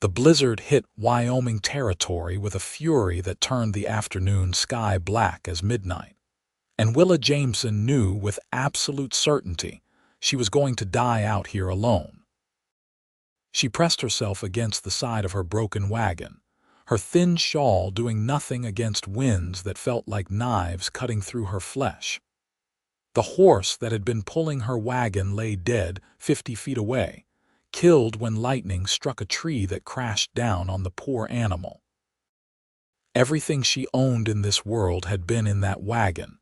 The blizzard hit Wyoming Territory with a fury that turned the afternoon sky black as midnight. And Willa Jameson knew with absolute certainty she was going to die out here alone. She pressed herself against the side of her broken wagon, her thin shawl doing nothing against winds that felt like knives cutting through her flesh. The horse that had been pulling her wagon lay dead 50 feet away, killed when lightning struck a tree that crashed down on the poor animal. Everything she owned in this world had been in that wagon,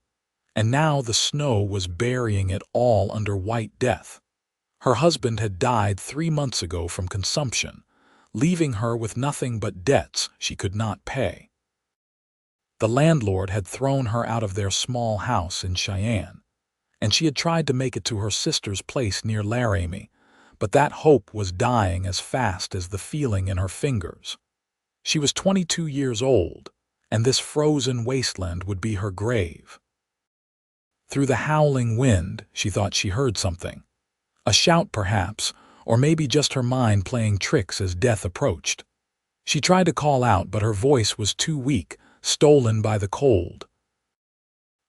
and now the snow was burying it all under white death. Her husband had died 3 months ago from consumption, leaving her with nothing but debts she could not pay. The landlord had thrown her out of their small house in Cheyenne, and she had tried to make it to her sister's place near Laramie, but that hope was dying as fast as the feeling in her fingers. She was 22 years old, and this frozen wasteland would be her grave. Through the howling wind, she thought she heard something. A shout, perhaps, or maybe just her mind playing tricks as death approached. She tried to call out, but her voice was too weak, stolen by the cold.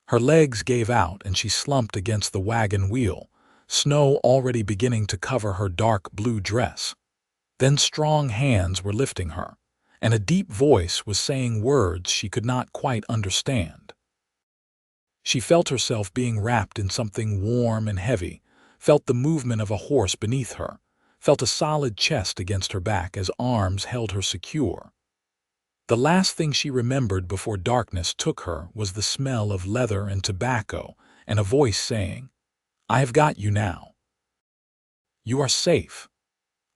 Her legs gave out, and she slumped against the wagon wheel, snow already beginning to cover her dark blue dress. Then strong hands were lifting her, and a deep voice was saying words she could not quite understand. She felt herself being wrapped in something warm and heavy, felt the movement of a horse beneath her, felt a solid chest against her back as arms held her secure. The last thing she remembered before darkness took her was the smell of leather and tobacco and a voice saying, "I have got you now. You are safe."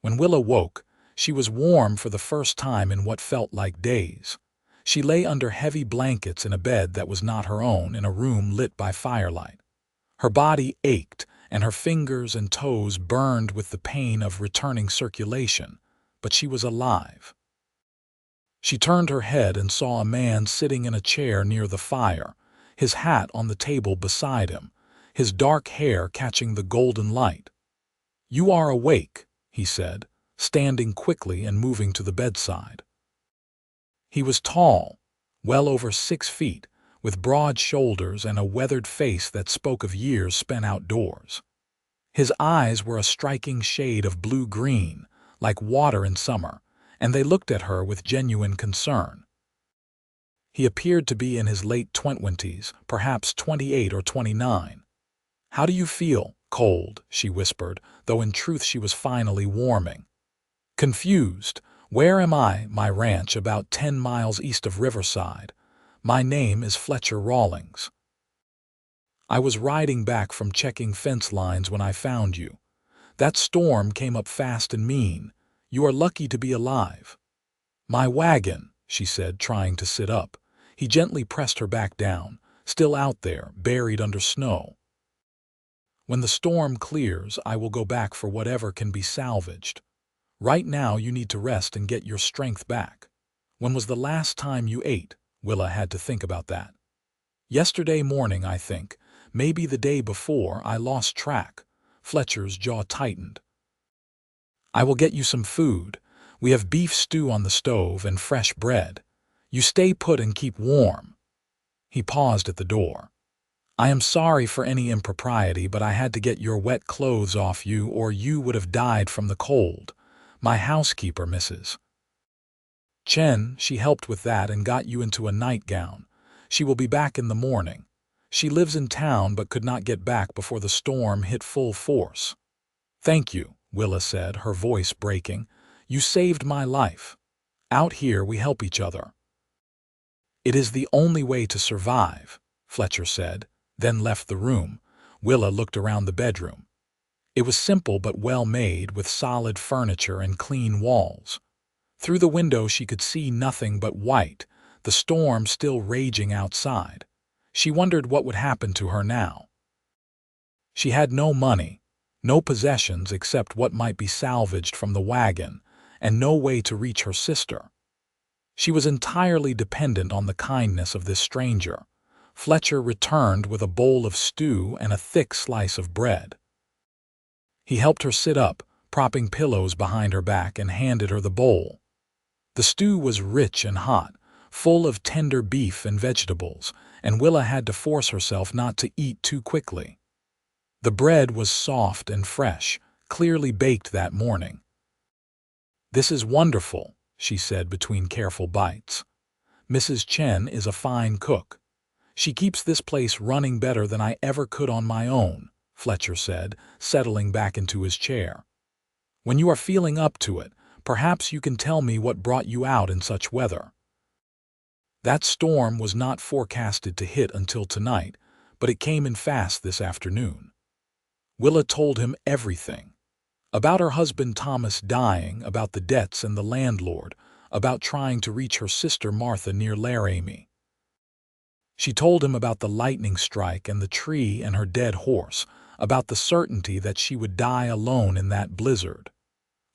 When Willa woke, she was warm for the first time in what felt like days. She lay under heavy blankets in a bed that was not her own in a room lit by firelight. Her body ached, and her fingers and toes burned with the pain of returning circulation, but she was alive. She turned her head and saw a man sitting in a chair near the fire, his hat on the table beside him, his dark hair catching the golden light. "You are awake," he said, standing quickly and moving to the bedside. He was tall, well over 6 feet, with broad shoulders and a weathered face that spoke of years spent outdoors. His eyes were a striking shade of blue-green, like water in summer, and they looked at her with genuine concern. He appeared to be in his late 20s, perhaps 28 or 29. "How do you feel?" "Cold," she whispered, though in truth she was finally warming. "Confused. Where am I?" "My ranch, about 10 miles east of Riverside. My name is Fletcher Rawlings. I was riding back from checking fence lines when I found you. That storm came up fast and mean. You are lucky to be alive." "My wagon," she said, trying to sit up. He gently pressed her back down, still out there, buried under snow. "When the storm clears, I will go back for whatever can be salvaged. Right now you need to rest and get your strength back. When was the last time you ate?" Willa had to think about that. "Yesterday morning, I think. Maybe the day before. I lost track." Fletcher's jaw tightened. "I will get you some food. We have beef stew on the stove and fresh bread. You stay put and keep warm." He paused at the door. "I am sorry for any impropriety, but I had to get your wet clothes off you or you would have died from the cold. My housekeeper, Mrs. Chen, she helped with that and got you into a nightgown. She will be back in the morning. She lives in town but could not get back before the storm hit full force." "Thank you," Willa said, her voice breaking. "You saved my life. Out here we help each other." "It is the only way to survive," Fletcher said, then left the room. Willa looked around the bedroom. It was simple but well made, with solid furniture and clean walls. Through the window she could see nothing but white, the storm still raging outside. She wondered what would happen to her now. She had no money, no possessions except what might be salvaged from the wagon, and no way to reach her sister. She was entirely dependent on the kindness of this stranger. Fletcher returned with a bowl of stew and a thick slice of bread. He helped her sit up, propping pillows behind her back, and handed her the bowl. The stew was rich and hot, full of tender beef and vegetables, and Willa had to force herself not to eat too quickly. The bread was soft and fresh, clearly baked that morning. "This is wonderful," she said between careful bites. "Mrs. Chen is a fine cook. She keeps this place running better than I ever could on my own," Fletcher said, settling back into his chair. "When you are feeling up to it, perhaps you can tell me what brought you out in such weather." That storm was not forecasted to hit until tonight, but it came in fast this afternoon. Willa told him everything. About her husband Thomas dying, about the debts and the landlord, about trying to reach her sister Martha near Laramie. She told him about the lightning strike and the tree and her dead horse, about the certainty that she would die alone in that blizzard.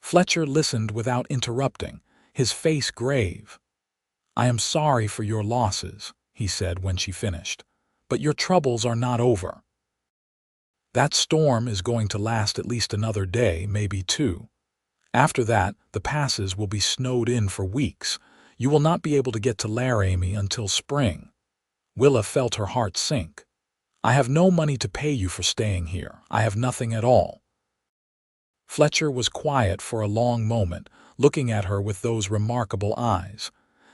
Fletcher listened without interrupting, his face grave. "I am sorry for your losses," he said when she finished, "but your troubles are not over. That storm is going to last at least another day, maybe two. After that, the passes will be snowed in for weeks. You will not be able to get to Laramie until spring." Willa felt her heart sink. "I have no money to pay you for staying here. I have nothing at all." Fletcher was quiet for a long moment, looking at her with those remarkable eyes.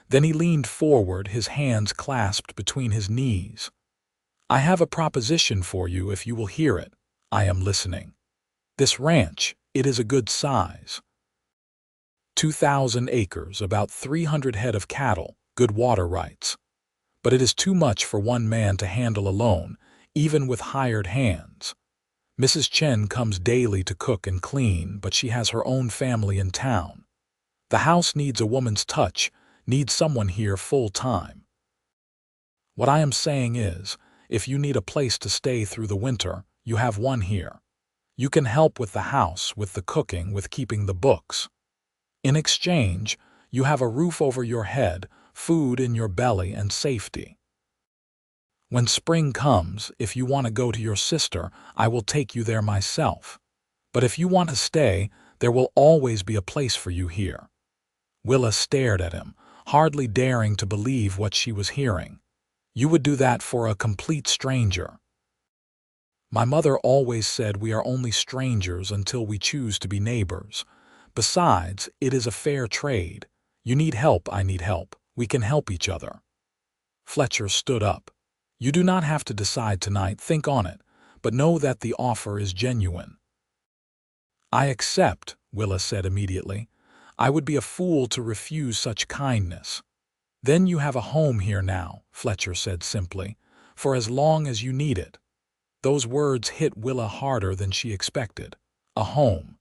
Then he leaned forward, his hands clasped between his knees. "I have a proposition for you if you will hear it. I am listening. This ranch, it is a good size. 2,000 acres, about 300 head of cattle, good water rights. But it is too much for one man to handle alone, even with hired hands. Mrs. Chen comes daily to cook and clean, but she has her own family in town. The house needs a woman's touch, needs someone here full time. What I am saying is, if you need a place to stay through the winter, you have one here. You can help with the house, with the cooking, with keeping the books. In exchange, you have a roof over your head, food in your belly, and safety. When spring comes, if you want to go to your sister, I will take you there myself. But if you want to stay, there will always be a place for you here." Willa stared at him, hardly daring to believe what she was hearing. "You would do that for a complete stranger?" "My mother always said we are only strangers until we choose to be neighbors. Besides, it is a fair trade. You need help, I need help. We can help each other." Fletcher stood up. "You do not have to decide tonight, think on it, but know that the offer is genuine." "I accept," Willa said immediately. "I would be a fool to refuse such kindness." "Then you have a home here now," Fletcher said simply, "for as long as you need it." Those words hit Willa harder than she expected. A home.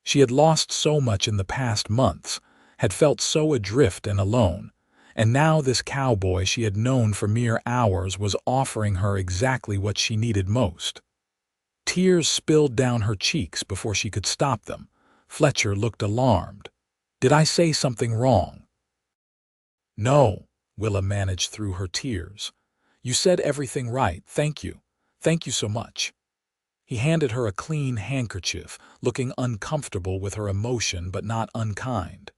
She had lost so much in the past months, had felt so adrift and alone, and now this cowboy she had known for mere hours was offering her exactly what she needed most. Tears spilled down her cheeks before she could stop them. Fletcher looked alarmed. "Did I say something wrong?" "No," Willa managed through her tears. "You said everything right. Thank you. Thank you so much." He handed her a clean handkerchief, looking uncomfortable with her emotion but not unkind.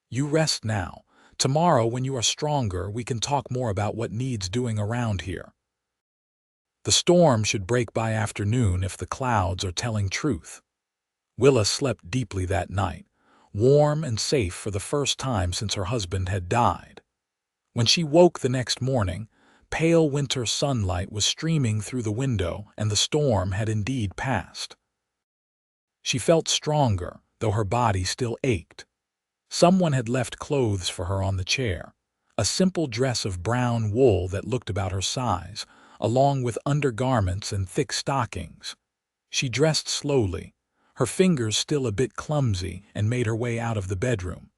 "You rest now. Tomorrow, when you are stronger, we can talk more about what needs doing around here." The storm should break by afternoon if the clouds are telling truth. Willa slept deeply that night, warm and safe for the first time since her husband had died. When she woke the next morning, pale winter sunlight was streaming through the window and the storm had indeed passed. She felt stronger, though her body still ached. Someone had left clothes for her on the chair, a simple dress of brown wool that looked about her size, along with undergarments and thick stockings. She dressed slowly, her fingers still a bit clumsy, and made her way out of the bedroom.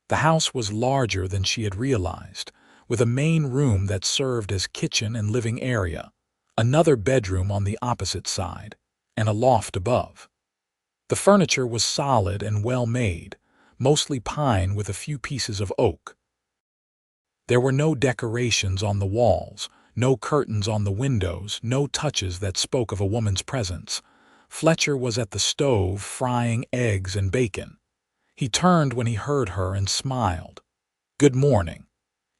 The house was larger than she had realized, with a main room that served as kitchen and living area, another bedroom on the opposite side, and a loft above. The furniture was solid and well made, mostly pine with a few pieces of oak. There were no decorations on the walls, no curtains on the windows, no touches that spoke of a woman's presence. Fletcher was at the stove frying eggs and bacon. He turned when he heard her and smiled. "Good morning.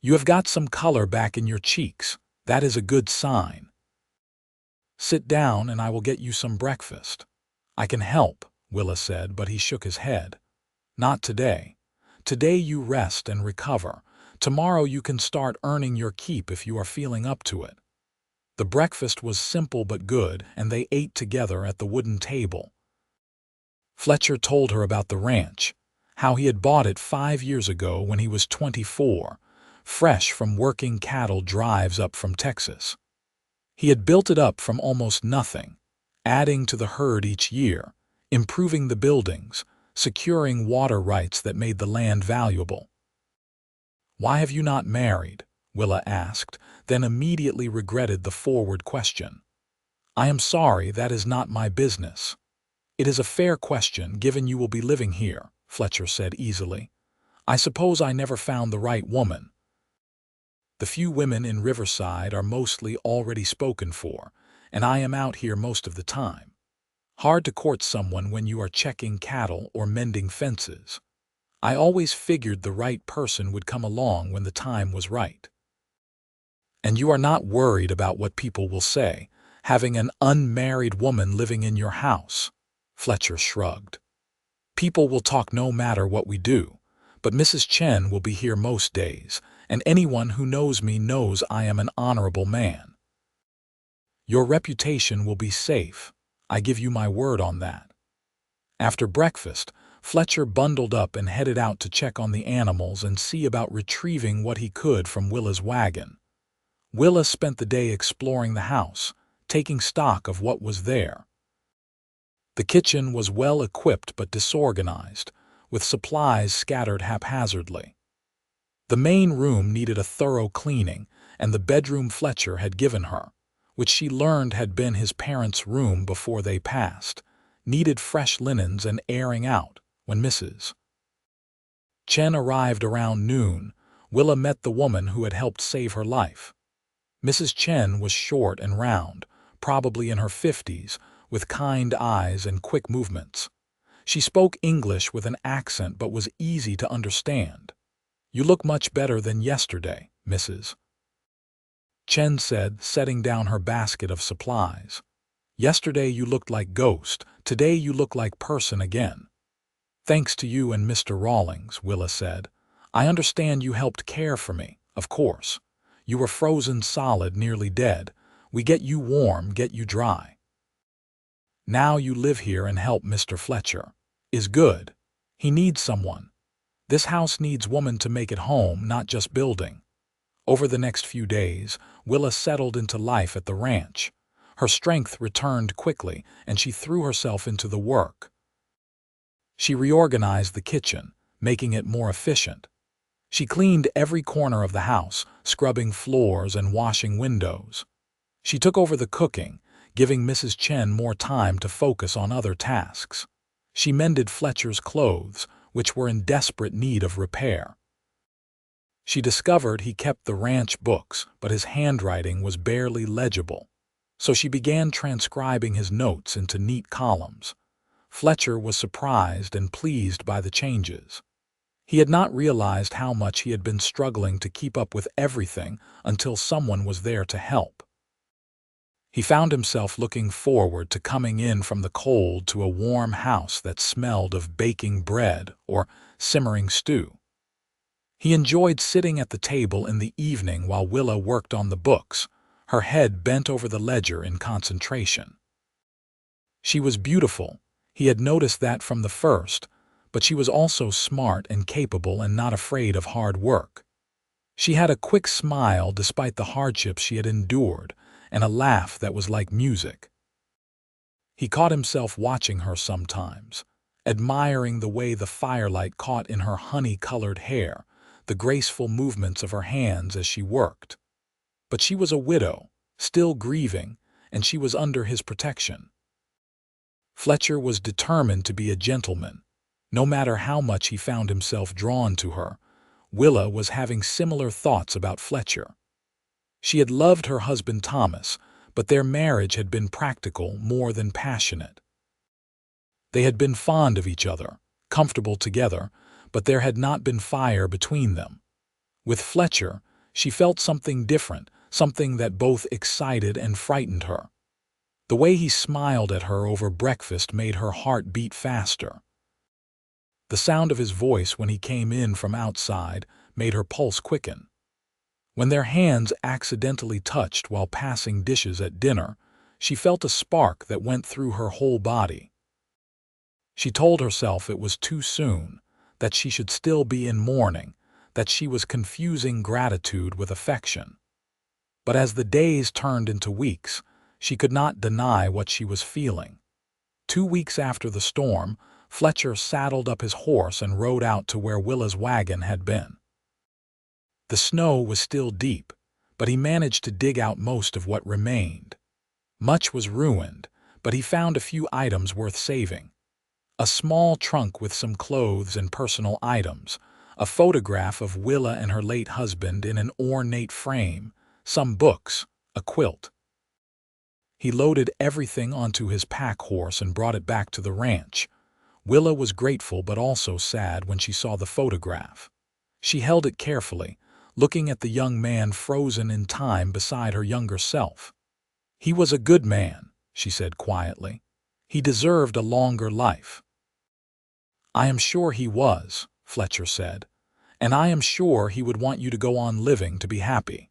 You have got some color back in your cheeks. That is a good sign. Sit down and I will get you some breakfast." "I can help," Willa said, but he shook his head. "Not today. Today you rest and recover. Tomorrow you can start earning your keep if you are feeling up to it." The breakfast was simple but good, and they ate together at the wooden table. Fletcher told her about the ranch, how he had bought it 5 years ago when he was 24, fresh from working cattle drives up from Texas. He had built it up from almost nothing, adding to the herd each year, improving the buildings, securing water rights that made the land valuable. "Why have you not married?" Willa asked, then immediately regretted the forward question. "I am sorry, that is not my business." "It is a fair question, given you will be living here," Fletcher said easily. "I suppose I never found the right woman. The few women in Riverside are mostly already spoken for, and I am out here most of the time. Hard to court someone when you are checking cattle or mending fences. I always figured the right person would come along when the time was right." "And you are not worried about what people will say, having an unmarried woman living in your house?" Fletcher shrugged. "People will talk no matter what we do, but Mrs. Chen will be here most days, and anyone who knows me knows I am an honorable man. Your reputation will be safe. I give you my word on that." After breakfast, Fletcher bundled up and headed out to check on the animals and see about retrieving what he could from Willa's wagon. Willa spent the day exploring the house, taking stock of what was there. The kitchen was well equipped but disorganized, with supplies scattered haphazardly. The main room needed a thorough cleaning, and the bedroom Fletcher had given her, which she learned had been his parents' room before they passed, needed fresh linens and airing out. When Mrs. Chen arrived around noon, Willa met the woman who had helped save her life. Mrs. Chen was short and round, probably in her 50s, with kind eyes and quick movements. She spoke English with an accent but was easy to understand. "You look much better than yesterday, Mrs. Chen said, setting down her basket of supplies. "Yesterday you looked like ghost, today you look like person again." "Thanks to you and Mr. Rawlings," Willa said. "I understand you helped care for me, of course. You were frozen solid, nearly dead. We get you warm, get you dry. Now you live here and help Mr. Fletcher. Is good. He needs someone. This house needs woman to make it home, not just building." Over the next few days, Willa settled into life at the ranch. Her strength returned quickly, and she threw herself into the work. She reorganized the kitchen, making it more efficient. She cleaned every corner of the house, scrubbing floors and washing windows. She took over the cooking, giving Mrs. Chen more time to focus on other tasks. She mended Fletcher's clothes, which were in desperate need of repair. She discovered he kept the ranch books, but his handwriting was barely legible. So she began transcribing his notes into neat columns. Fletcher was surprised and pleased by the changes. He had not realized how much he had been struggling to keep up with everything until someone was there to help. He found himself looking forward to coming in from the cold to a warm house that smelled of baking bread or simmering stew. He enjoyed sitting at the table in the evening while Willa worked on the books, her head bent over the ledger in concentration. She was beautiful. He had noticed that from the first, but she was also smart and capable and not afraid of hard work. She had a quick smile despite the hardships she had endured, and a laugh that was like music. He caught himself watching her sometimes, admiring the way the firelight caught in her honey-colored hair, the graceful movements of her hands as she worked. But she was a widow, still grieving, and she was under his protection. Fletcher was determined to be a gentleman. No matter how much he found himself drawn to her, Willa was having similar thoughts about Fletcher. She had loved her husband Thomas, but their marriage had been practical more than passionate. They had been fond of each other, comfortable together, but there had not been fire between them. With Fletcher, she felt something different, something that both excited and frightened her. The way he smiled at her over breakfast made her heart beat faster. The sound of his voice when he came in from outside made her pulse quicken. When their hands accidentally touched while passing dishes at dinner, she felt a spark that went through her whole body. She told herself it was too soon, that she should still be in mourning, that she was confusing gratitude with affection. But as the days turned into weeks, she could not deny what she was feeling. 2 weeks after the storm, Fletcher saddled up his horse and rode out to where Willa's wagon had been. The snow was still deep, but he managed to dig out most of what remained. Much was ruined, but he found a few items worth saving. A small trunk with some clothes and personal items, a photograph of Willa and her late husband in an ornate frame, some books, a quilt. He loaded everything onto his pack horse and brought it back to the ranch. Willa was grateful but also sad when she saw the photograph. She held it carefully, looking at the young man frozen in time beside her younger self. "He was a good man," she said quietly. "He deserved a longer life." "I am sure he was," Fletcher said, "and I am sure he would want you to go on living to be happy."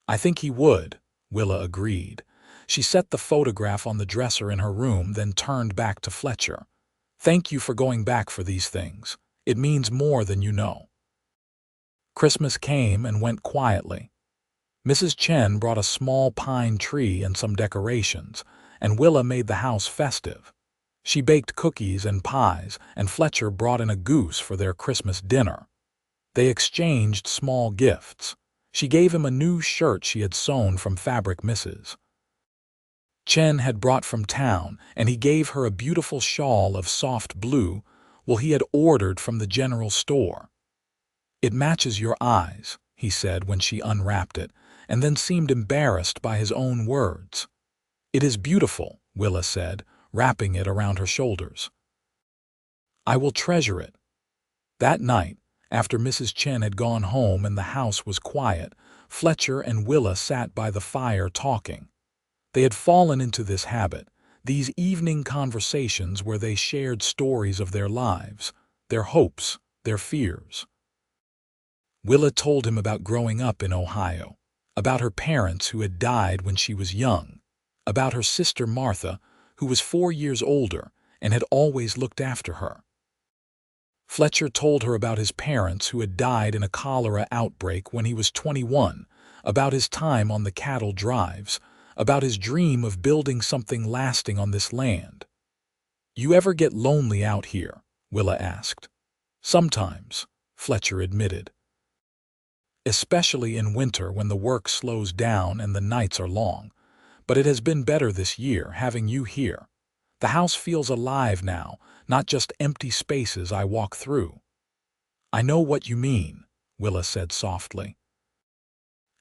"I think he would," Willa agreed. She set the photograph on the dresser in her room, then turned back to Fletcher. "Thank you for going back for these things. It means more than you know." Christmas came and went quietly. Mrs. Chen brought a small pine tree and some decorations, and Willa made the house festive. She baked cookies and pies, and Fletcher brought in a goose for their Christmas dinner. They exchanged small gifts. She gave him a new shirt she had sewn from fabric Mrs. Chen had brought from town, and he gave her a beautiful shawl of soft blue, he had ordered from the general store. "It matches your eyes," he said when she unwrapped it, and then seemed embarrassed by his own words. "It is beautiful," Willa said, wrapping it around her shoulders. "I will treasure it." That night, after Mrs. Chen had gone home and the house was quiet, Fletcher and Willa sat by the fire talking. They had fallen into this habit, these evening conversations where they shared stories of their lives, their hopes, their fears. Willa told him about growing up in Ohio, about her parents who had died when she was young, about her sister Martha, who was 4 years older and had always looked after her. Fletcher told her about his parents who had died in a cholera outbreak when he was 21, about his time on the cattle drives, about his dream of building something lasting on this land. "You ever get lonely out here?" Willa asked. "Sometimes," Fletcher admitted. "Especially in winter when the work slows down and the nights are long. But it has been better this year, having you here. The house feels alive now, not just empty spaces I walk through." "I know what you mean," Willa said softly.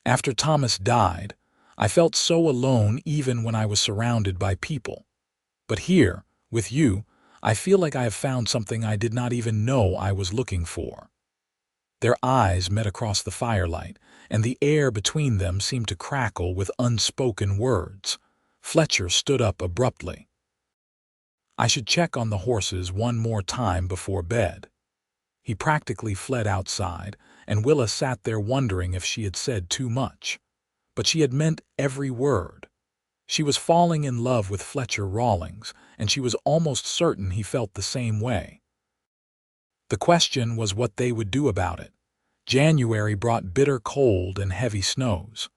"After Thomas died, I felt so alone even when I was surrounded by people. But here, with you, I feel like I have found something I did not even know I was looking for." Their eyes met across the firelight, and the air between them seemed to crackle with unspoken words. Fletcher stood up abruptly. "I should check on the horses one more time before bed." He practically fled outside, and Willa sat there wondering if she had said too much. But she had meant every word. She was falling in love with Fletcher Rawlings, and she was almost certain he felt the same way. The question was what they would do about it. January brought bitter cold and heavy snows.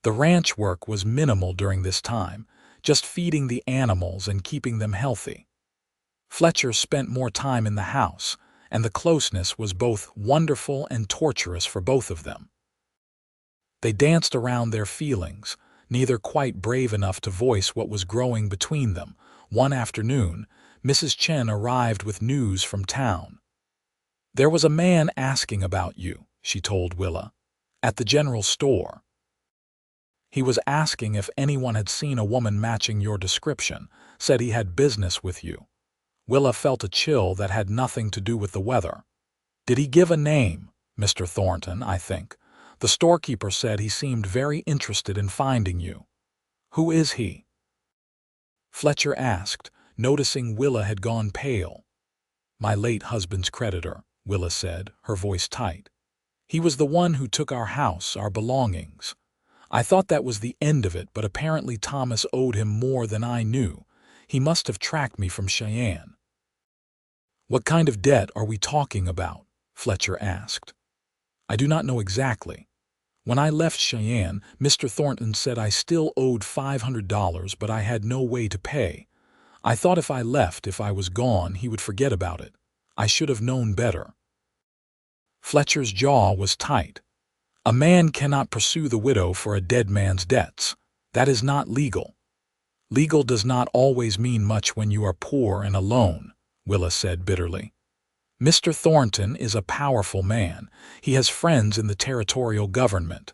The ranch work was minimal during this time, just feeding the animals and keeping them healthy. Fletcher spent more time in the house, and the closeness was both wonderful and torturous for both of them. They danced around their feelings, neither quite brave enough to voice what was growing between them. One afternoon, Mrs. Chen arrived with news from town. "There was a man asking about you," she told Willa, "at the general store. He was asking if anyone had seen a woman matching your description, said he had business with you. Willa felt a chill that had nothing to do with the weather. Did he give a name? Mr. Thornton, I think. The storekeeper said he seemed very interested in finding you. Who is he? Fletcher asked, noticing Willa had gone pale. My late husband's creditor, Willa said, her voice tight. He was the one who took our house, our belongings. I thought that was the end of it, but apparently Thomas owed him more than I knew. He must have tracked me from Cheyenne. What kind of debt are we talking about? Fletcher asked. I do not know exactly. When I left Cheyenne, Mr. Thornton said I still owed $500, but I had no way to pay. I thought if I left, if I was gone, he would forget about it. I should have known better. Fletcher's jaw was tight. A man cannot pursue the widow for a dead man's debts. That is not legal. Legal does not always mean much when you are poor and alone, Willa said bitterly. Mr. Thornton is a powerful man. He has friends in the territorial government.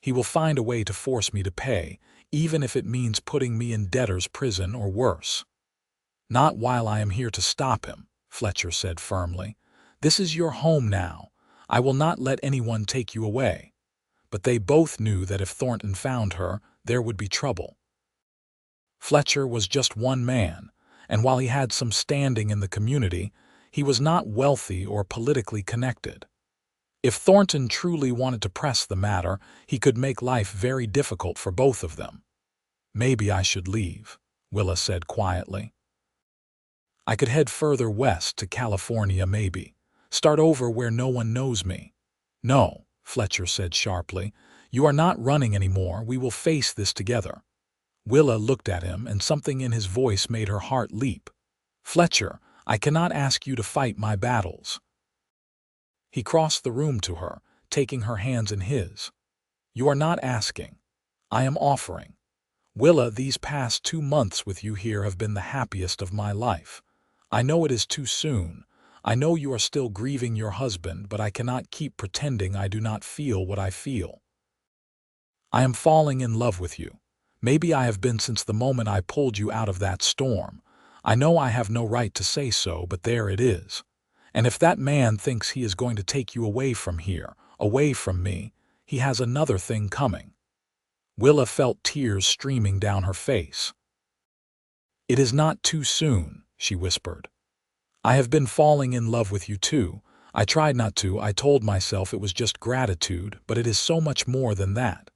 He will find a way to force me to pay, even if it means putting me in debtor's prison or worse. Not while I am here to stop him, Fletcher said firmly. This is your home now. I will not let anyone take you away. But they both knew that if Thornton found her, there would be trouble. Fletcher was just one man, and while he had some standing in the community, he was not wealthy or politically connected. If Thornton truly wanted to press the matter, he could make life very difficult for both of them. Maybe I should leave, Willa said quietly. I could head further west to California maybe. Start over where no one knows me. No, Fletcher said sharply. You are not running anymore. We will face this together. Willa looked at him, and something in his voice made her heart leap. Fletcher, I cannot ask you to fight my battles. He crossed the room to her, taking her hands in his. You are not asking. I am offering. Willa, these past 2 months with you here have been the happiest of my life. I know it is too soon. I know you are still grieving your husband, but I cannot keep pretending I do not feel what I feel. I am falling in love with you. Maybe I have been since the moment I pulled you out of that storm. I know I have no right to say so, but there it is. And if that man thinks he is going to take you away from here, away from me, he has another thing coming. Willa felt tears streaming down her face. It is not too soon, she whispered. I have been falling in love with you too. I tried not to. I told myself it was just gratitude, but it is so much more than that.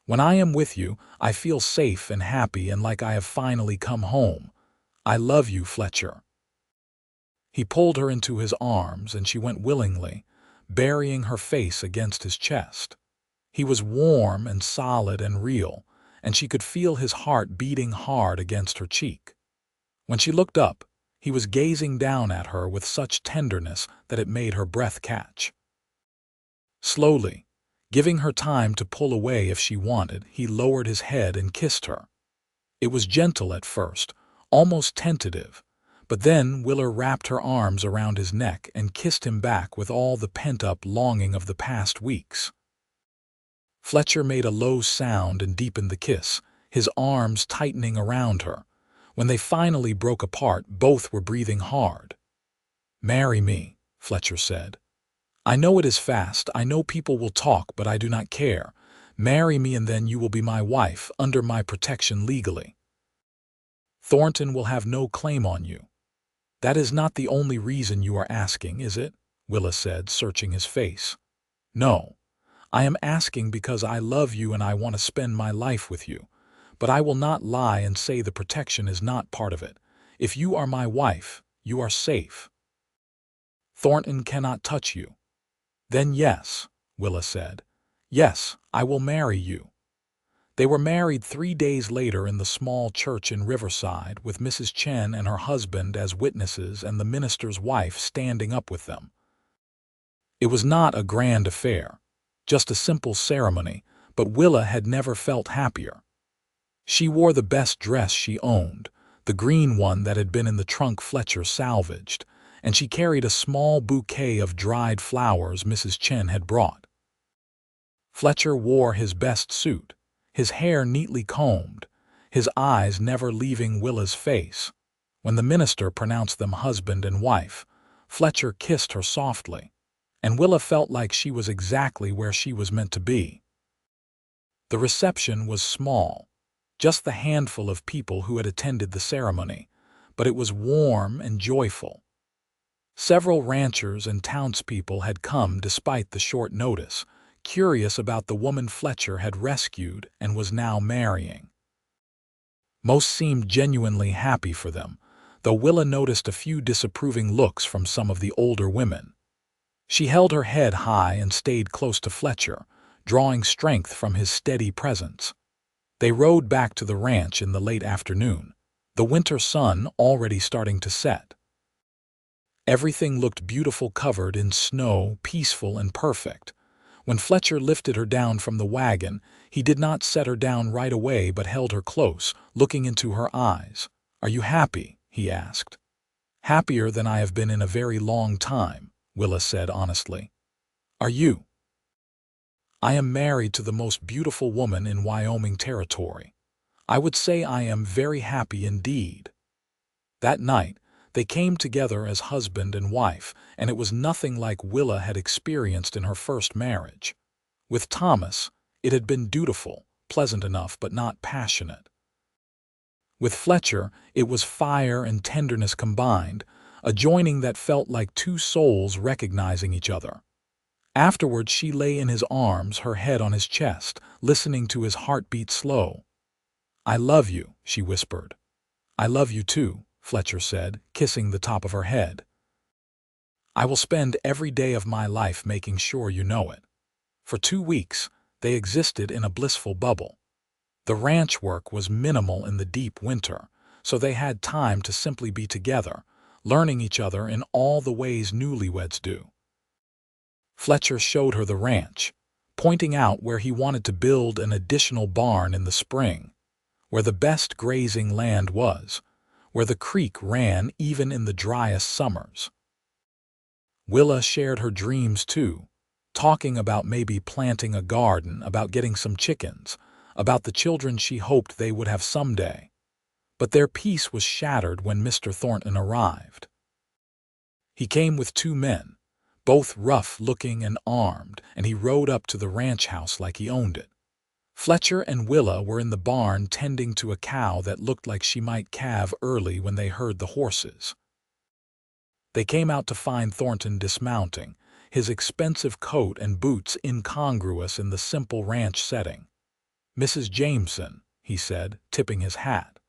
When I am with you, I feel safe and happy and like I have finally come home. I love you, Fletcher. He pulled her into his arms, and she went willingly, burying her face against his chest. He was warm and solid and real, and she could feel his heart beating hard against her cheek. When she looked up, he was gazing down at her with such tenderness that it made her breath catch. Slowly, giving her time to pull away if she wanted, he lowered his head and kissed her. It was gentle at first, almost tentative, but then Willa wrapped her arms around his neck and kissed him back with all the pent-up longing of the past weeks. Fletcher made a low sound and deepened the kiss, his arms tightening around her. When they finally broke apart, both were breathing hard. Marry me, Fletcher said. I know it is fast, I know people will talk, but I do not care. Marry me and then you will be my wife, under my protection legally. Thornton will have no claim on you. That is not the only reason you are asking, is it? Willa said, searching his face. No, I am asking because I love you and I want to spend my life with you. But I will not lie and say the protection is not part of it. If you are my wife, you are safe. Thornton cannot touch you. Then yes, Willa said. Yes, I will marry you. They were married 3 days later in the small church in Riverside, with Mrs. Chen and her husband as witnesses and the minister's wife standing up with them. It was not a grand affair, just a simple ceremony, but Willa had never felt happier. She wore the best dress she owned, the green one that had been in the trunk Fletcher salvaged, and she carried a small bouquet of dried flowers Mrs. Chen had brought. Fletcher wore his best suit, his hair neatly combed, his eyes never leaving Willa's face. When the minister pronounced them husband and wife, Fletcher kissed her softly, and Willa felt like she was exactly where she was meant to be. The reception was small, just the handful of people who had attended the ceremony, but it was warm and joyful. Several ranchers and townspeople had come despite the short notice, curious about the woman Fletcher had rescued and was now marrying. Most seemed genuinely happy for them, though Willa noticed a few disapproving looks from some of the older women. She held her head high and stayed close to Fletcher, drawing strength from his steady presence. They rode back to the ranch in the late afternoon, the winter sun already starting to set. Everything looked beautiful, covered in snow, peaceful and perfect. When Fletcher lifted her down from the wagon, he did not set her down right away but held her close, looking into her eyes. "Are you happy?" he asked. "Happier than I have been in a very long time," Willa said honestly. "Are you?" "I am married to the most beautiful woman in Wyoming Territory. I would say I am very happy indeed." That night, they came together as husband and wife, and it was nothing like Willa had experienced in her first marriage. With Thomas, it had been dutiful, pleasant enough but not passionate. With Fletcher, it was fire and tenderness combined, a joining that felt like two souls recognizing each other. Afterwards, she lay in his arms, her head on his chest, listening to his heartbeat slow. "I love you," she whispered. "I love you too," Fletcher said, kissing the top of her head. "I will spend every day of my life making sure you know it." For 2 weeks, they existed in a blissful bubble. The ranch work was minimal in the deep winter, so they had time to simply be together, learning each other in all the ways newlyweds do. Fletcher showed her the ranch, pointing out where he wanted to build an additional barn in the spring, where the best grazing land was, where the creek ran even in the driest summers. Willa shared her dreams too, talking about maybe planting a garden, about getting some chickens, about the children she hoped they would have someday. But their peace was shattered when Mr. Thornton arrived. He came with 2 men, both rough-looking and armed, and he rode up to the ranch house like he owned it. Fletcher and Willa were in the barn tending to a cow that looked like she might calve early when they heard the horses. They came out to find Thornton dismounting, his expensive coat and boots incongruous in the simple ranch setting. "Mrs. Jameson," he said, tipping his hat.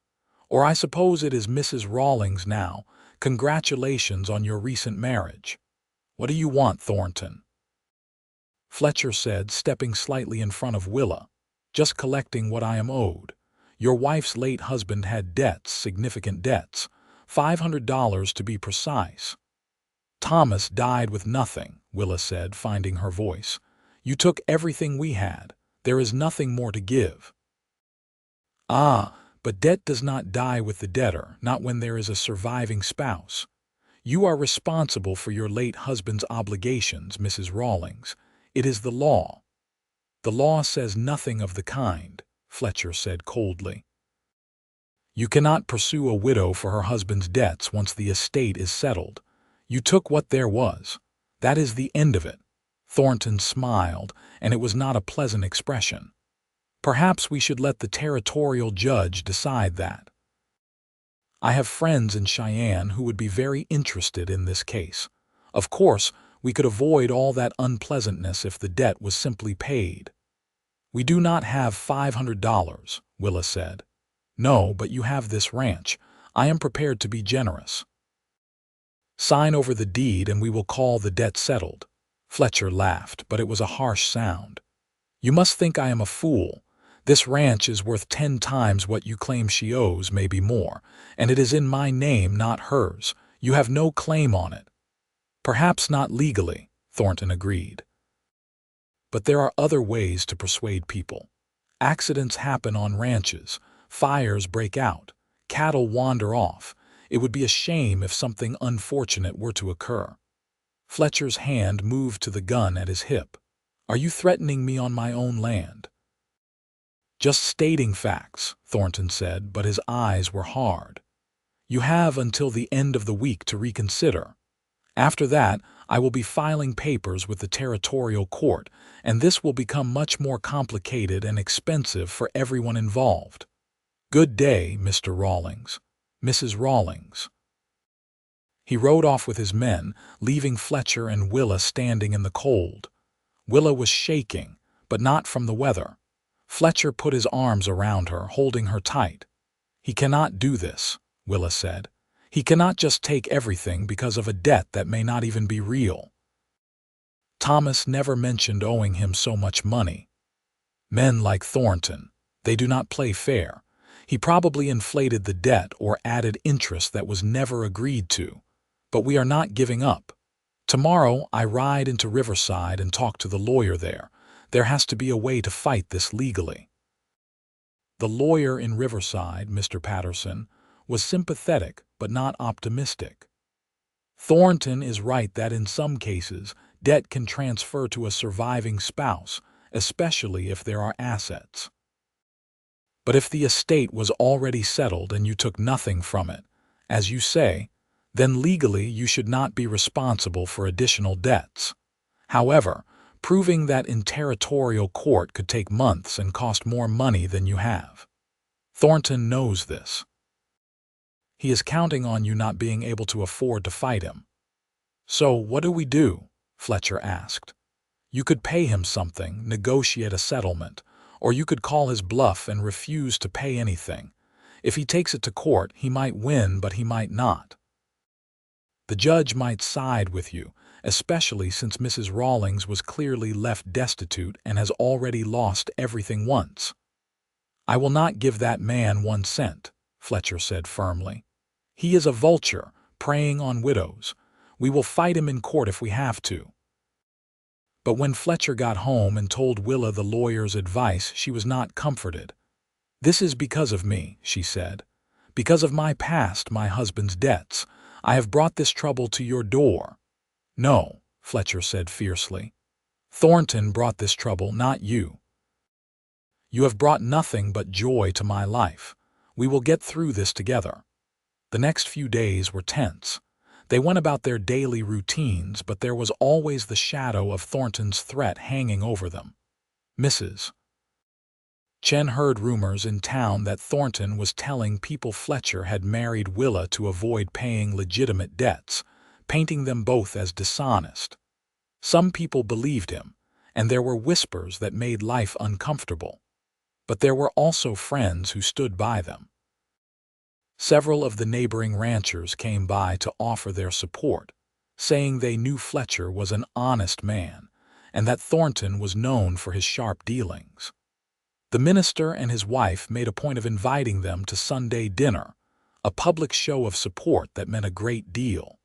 "Or I suppose it is Mrs. Rawlings now. Congratulations on your recent marriage." "What do you want, Thornton?" Fletcher said, stepping slightly in front of Willa. "Just collecting what I am owed. Your wife's late husband had debts, significant debts, $500 to be precise." "Thomas died with nothing," Willa said, finding her voice. "You took everything we had. There is nothing more to give." "Ah, but debt does not die with the debtor, not when there is a surviving spouse. You are responsible for your late husband's obligations, Mrs. Rawlings. It is the law." "The law says nothing of the kind," Fletcher said coldly. "You cannot pursue a widow for her husband's debts once the estate is settled. You took what there was. That is the end of it." Thornton smiled, and it was not a pleasant expression. "Perhaps we should let the territorial judge decide that. I have friends in Cheyenne who would be very interested in this case. Of course, we could avoid all that unpleasantness if the debt was simply paid." "We do not have $500, Willa said. "No, but you have this ranch. I am prepared to be generous." "Sign over the deed and we will call the debt settled." Fletcher laughed, but it was a harsh sound. "You must think I am a fool. This ranch is worth 10 times what you claim she owes, maybe more, and it is in my name, not hers. You have no claim on it." "Perhaps not legally," Thornton agreed. "But there are other ways to persuade people. Accidents happen on ranches, fires break out, cattle wander off. It would be a shame if something unfortunate were to occur." Fletcher's hand moved to the gun at his hip. "Are you threatening me on my own land?" "Just stating facts," Thornton said, but his eyes were hard. You have until the end of the week to reconsider. After that, I will be filing papers with the territorial court, and this will become much more complicated and expensive for everyone involved. Good day, Mr. Rawlings. Mrs. Rawlings. He rode off with his men, leaving Fletcher and Willa standing in the cold. Willa was shaking, but not from the weather. Fletcher put his arms around her, holding her tight. He cannot do this, Willa said. He cannot just take everything because of a debt that may not even be real. Thomas never mentioned owing him so much money. Men like Thornton, they do not play fair. He probably inflated the debt or added interest that was never agreed to. But we are not giving up. Tomorrow I ride into Riverside and talk to the lawyer there. There has to be a way to fight this legally. The lawyer in Riverside, Mr. Patterson, was sympathetic but not optimistic. Thornton is right that in some cases, debt can transfer to a surviving spouse, especially if there are assets. But if the estate was already settled and you took nothing from it, as you say, then legally you should not be responsible for additional debts. However, proving that in territorial court could take months and cost more money than you have. Thornton knows this. He is counting on you not being able to afford to fight him. So what do we do? Fletcher asked. You could pay him something, negotiate a settlement, or you could call his bluff and refuse to pay anything. If he takes it to court, he might win, but he might not. The judge might side with you, especially since Mrs. Rawlings was clearly left destitute and has already lost everything once. I will not give that man 1 cent, Fletcher said firmly. He is a vulture, preying on widows. We will fight him in court if we have to. But when Fletcher got home and told Willa the lawyer's advice, she was not comforted. This is because of me, she said. Because of my past, my husband's debts. I have brought this trouble to your door. No, Fletcher said fiercely. Thornton brought this trouble, not you. You have brought nothing but joy to my life. We will get through this together. The next few days were tense. They went about their daily routines, but there was always the shadow of Thornton's threat hanging over them. Mrs. Chen heard rumors in town that Thornton was telling people Fletcher had married Willa to avoid paying legitimate debts, painting them both as dishonest. Some people believed him, and there were whispers that made life uncomfortable. But there were also friends who stood by them. Several of the neighboring ranchers came by to offer their support, saying they knew Fletcher was an honest man and that Thornton was known for his sharp dealings. The minister and his wife made a point of inviting them to Sunday dinner, a public show of support that meant a great deal.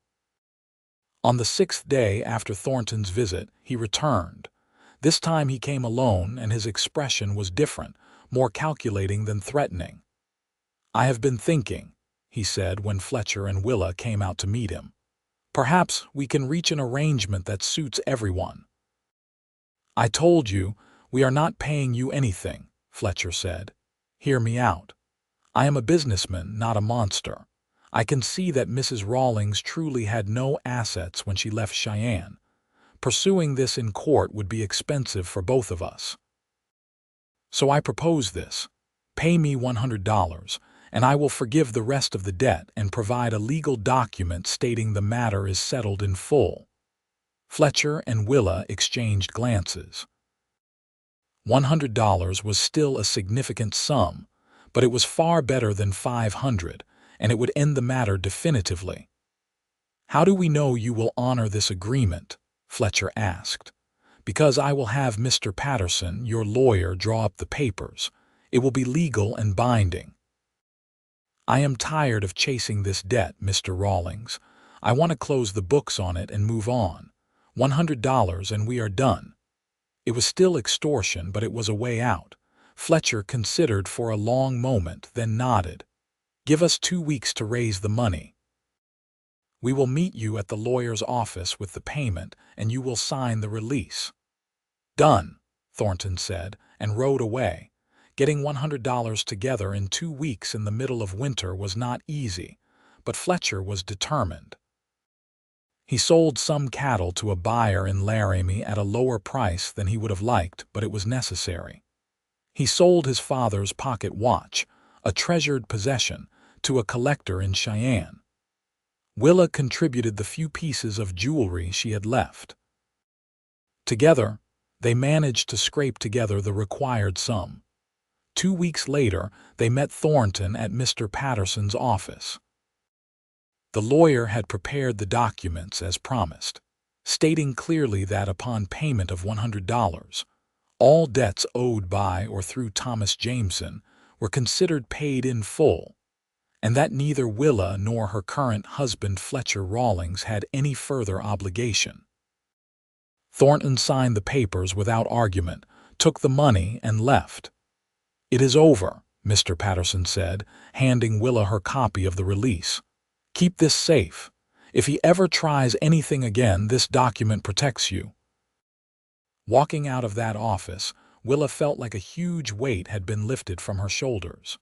On the 6th day after Thornton's visit, he returned. This time he came alone, and his expression was different, more calculating than threatening. I have been thinking, he said when Fletcher and Willa came out to meet him. Perhaps we can reach an arrangement that suits everyone. I told you, we are not paying you anything, Fletcher said. Hear me out. I am a businessman, not a monster. I can see that Mrs. Rawlings truly had no assets when she left Cheyenne. Pursuing this in court would be expensive for both of us. So I propose this. Pay me $100, and I will forgive the rest of the debt and provide a legal document stating the matter is settled in full. Fletcher and Willa exchanged glances. $100 was still a significant sum, but it was far better than $500, and it would end the matter definitively. How do we know you will honor this agreement? Fletcher asked. Because I will have Mr. Patterson, your lawyer, draw up the papers. It will be legal and binding. I am tired of chasing this debt, Mr. Rawlings. I want to close the books on it and move on. $100 and we are done. It was still extortion, but it was a way out. Fletcher considered for a long moment, then nodded. Give us 2 weeks to raise the money. We will meet you at the lawyer's office with the payment, and you will sign the release. Done, Thornton said, and rode away. Getting $100 together in 2 weeks in the middle of winter was not easy, but Fletcher was determined. He sold some cattle to a buyer in Laramie at a lower price than he would have liked, but it was necessary. He sold his father's pocket watch, a treasured possession, to a collector in Cheyenne. Willa contributed the few pieces of jewelry she had left. Together, they managed to scrape together the required sum. 2 weeks later, they met Thornton at Mr. Patterson's office. The lawyer had prepared the documents as promised, stating clearly that upon payment of $100, all debts owed by or through Thomas Jameson were considered paid in full, and that neither Willa nor her current husband Fletcher Rawlings had any further obligation. Thornton signed the papers without argument, took the money, and left. "It is over," Mr. Patterson said, handing Willa her copy of the release. "Keep this safe. If he ever tries anything again, this document protects you." Walking out of that office, Willa felt like a huge weight had been lifted from her shoulders.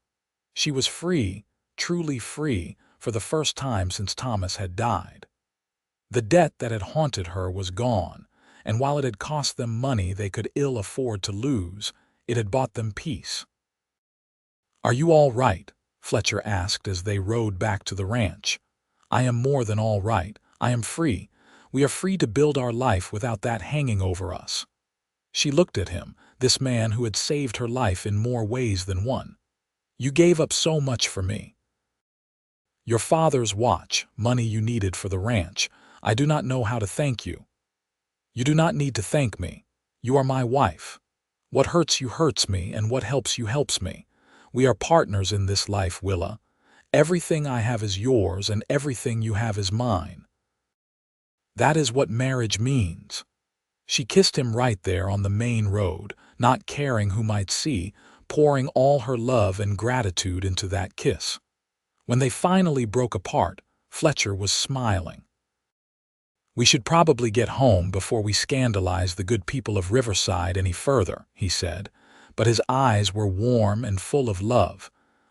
She was free, truly free, for the first time since Thomas had died. The debt that had haunted her was gone, and while it had cost them money they could ill afford to lose, it had bought them peace. "Are you all right?" Fletcher asked as they rode back to the ranch. "I am more than all right. I am free. We are free to build our life without that hanging over us." She looked at him, this man who had saved her life in more ways than one. "You gave up so much for me. Your father's watch, money you needed for the ranch. I do not know how to thank you." "You do not need to thank me. You are my wife. What hurts you hurts me, and what helps you helps me. We are partners in this life, Willa. Everything I have is yours, and everything you have is mine. That is what marriage means." She kissed him right there on the main road, not caring who might see, pouring all her love and gratitude into that kiss. When they finally broke apart, Fletcher was smiling. "We should probably get home before we scandalize the good people of Riverside any further," he said, but his eyes were warm and full of love.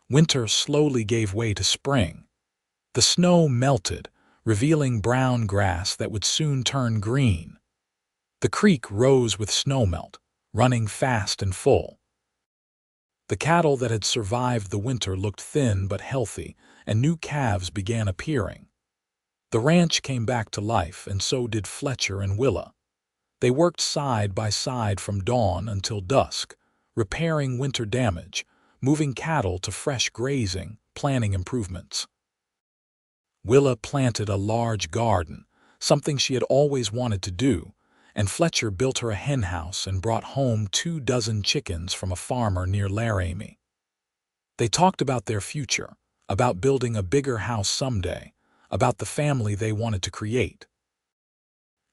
Winter slowly gave way to spring. The snow melted, revealing brown grass that would soon turn green. The creek rose with snowmelt, running fast and full. The cattle that had survived the winter looked thin but healthy, and new calves began appearing. The ranch came back to life, and so did Fletcher and Willa. They worked side by side from dawn until dusk, repairing winter damage, moving cattle to fresh grazing, planning improvements. Willa planted a large garden, something she had always wanted to do, and Fletcher built her a hen house and brought home 24 chickens from a farmer near Laramie. They talked about their future, about building a bigger house someday, about the family they wanted to create.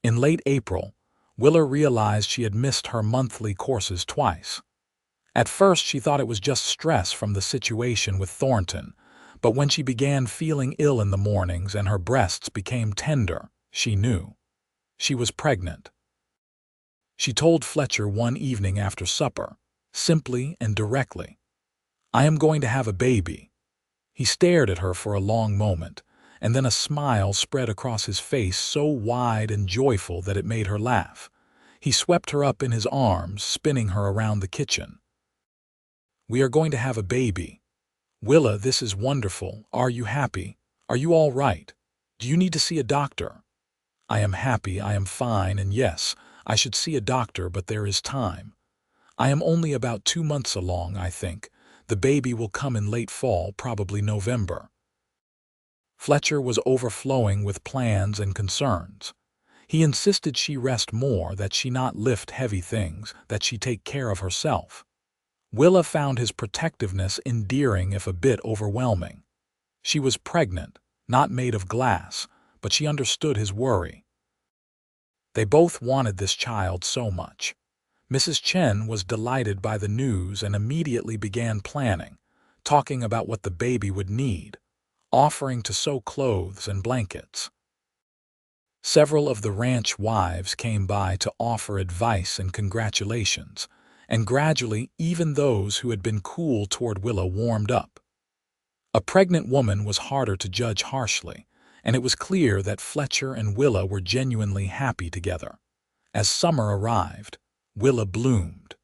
In late April, Willa realized she had missed her monthly courses twice. At first she thought it was just stress from the situation with Thornton, but when she began feeling ill in the mornings and her breasts became tender, she knew. She was pregnant. She told Fletcher one evening after supper, simply and directly, "I am going to have a baby." He stared at her for a long moment, and then a smile spread across his face so wide and joyful that it made her laugh. He swept her up in his arms, spinning her around the kitchen. "We are going to have a baby. Willa, this is wonderful. Are you happy? Are you all right? Do you need to see a doctor?" "I am happy, I am fine, and yes, I should see a doctor, but there is time. I am only about 2 months along, I think. The baby will come in late fall, probably November." Fletcher was overflowing with plans and concerns. He insisted she rest more, that she not lift heavy things, that she take care of herself. Willa found his protectiveness endearing if a bit overwhelming. She was pregnant, not made of glass, but she understood his worry. They both wanted this child so much. Mrs. Chen was delighted by the news and immediately began planning, talking about what the baby would need, offering to sew clothes and blankets. Several of the ranch wives came by to offer advice and congratulations, and gradually even those who had been cool toward Willa warmed up. A pregnant woman was harder to judge harshly, and it was clear that Fletcher and Willa were genuinely happy together. As summer arrived, Willa bloomed.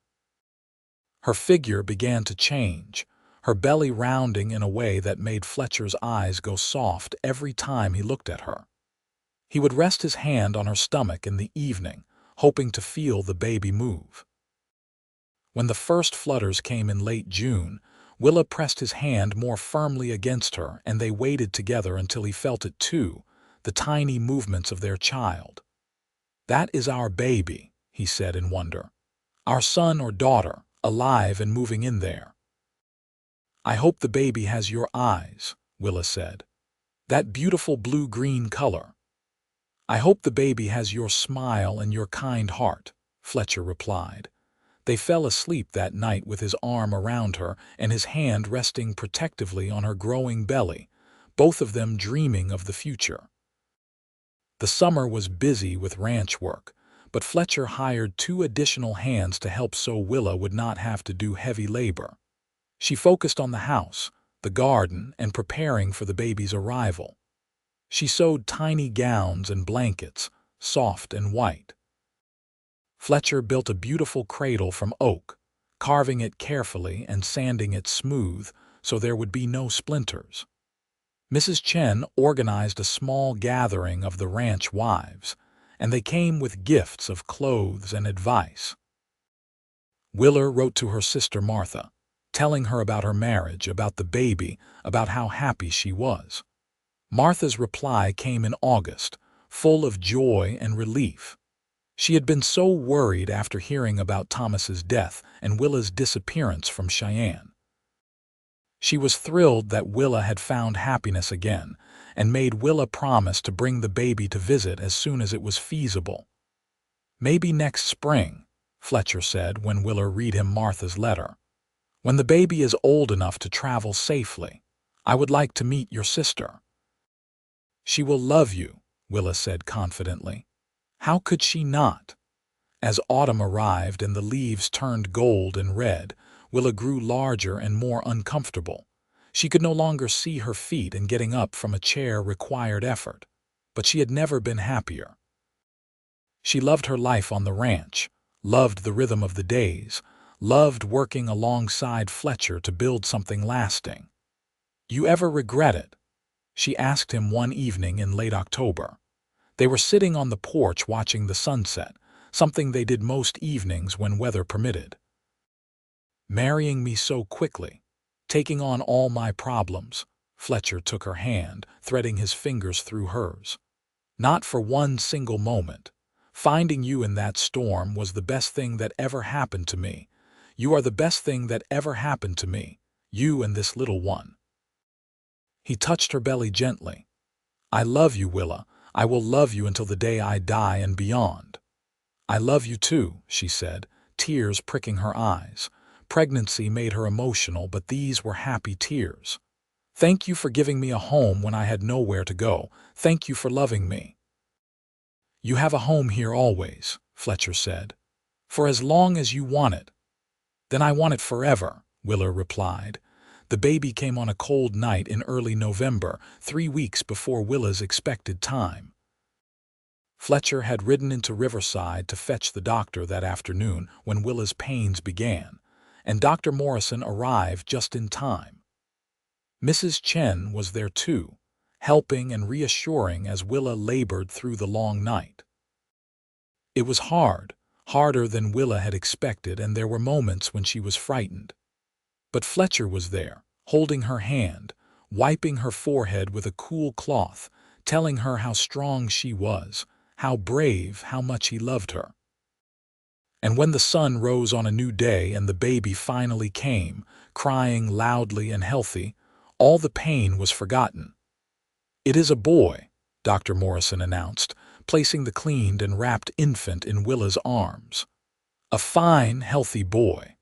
Her figure began to change, her belly rounding in a way that made Fletcher's eyes go soft every time he looked at her. He would rest his hand on her stomach in the evening, hoping to feel the baby move. When the first flutters came in late June, Willa pressed his hand more firmly against her, and they waited together until he felt it too, the tiny movements of their child. "That is our baby," he said in wonder. "Our son or daughter, alive and moving in there." "I hope the baby has your eyes," Willa said. "That beautiful blue-green color." "I hope the baby has your smile and your kind heart," Fletcher replied. They fell asleep that night with his arm around her and his hand resting protectively on her growing belly, both of them dreaming of the future. The summer was busy with ranch work, but Fletcher hired 2 additional hands to help so Willa would not have to do heavy labor. She focused on the house, the garden, and preparing for the baby's arrival. She sewed tiny gowns and blankets, soft and white. Fletcher built a beautiful cradle from oak, carving it carefully and sanding it smooth so there would be no splinters. Mrs. Chen organized a small gathering of the ranch wives, and they came with gifts of clothes and advice. Willa wrote to her sister Martha, telling her about her marriage, about the baby, about how happy she was. Martha's reply came in August, full of joy and relief. She had been so worried after hearing about Thomas's death and Willa's disappearance from Cheyenne. She was thrilled that Willa had found happiness again and made Willa promise to bring the baby to visit as soon as it was feasible. "Maybe next spring," Fletcher said when Willa read him Martha's letter. "When the baby is old enough to travel safely. I would like to meet your sister." "She will love you," Willa said confidently. How could she not? As autumn arrived and the leaves turned gold and red, Willa grew larger and more uncomfortable. She could no longer see her feet, and getting up from a chair required effort. But she had never been happier. She loved her life on the ranch, loved the rhythm of the days, loved working alongside Fletcher to build something lasting. "You ever regret it?" she asked him one evening in late October. They were sitting on the porch watching the sunset, something they did most evenings when weather permitted. "Marrying me so quickly, taking on all my problems." Fletcher took her hand, threading his fingers through hers. "Not for one single moment. Finding you in that storm was the best thing that ever happened to me. You are the best thing that ever happened to me, you and this little one." He touched her belly gently. "I love you, Willa. I will love you until the day I die and beyond." "I love you too," she said, tears pricking her eyes. Pregnancy made her emotional, but these were happy tears. "Thank you for giving me a home when I had nowhere to go. Thank you for loving me." "You have a home here always," Fletcher said. "For as long as you want it." "Then I want it forever," Willa replied. The baby came on a cold night in early November, 3 weeks before Willa's expected time. Fletcher had ridden into Riverside to fetch the doctor that afternoon when Willa's pains began, and Dr. Morrison arrived just in time. Mrs. Chen was there too, helping and reassuring as Willa labored through the long night. It was hard, harder than Willa had expected, and there were moments when she was frightened. But Fletcher was there, holding her hand, wiping her forehead with a cool cloth, telling her how strong she was, how brave, how much he loved her. And when the sun rose on a new day and the baby finally came, crying loudly and healthy, all the pain was forgotten. "It is a boy," Dr. Morrison announced, placing the cleaned and wrapped infant in Willa's arms. "A fine, healthy boy."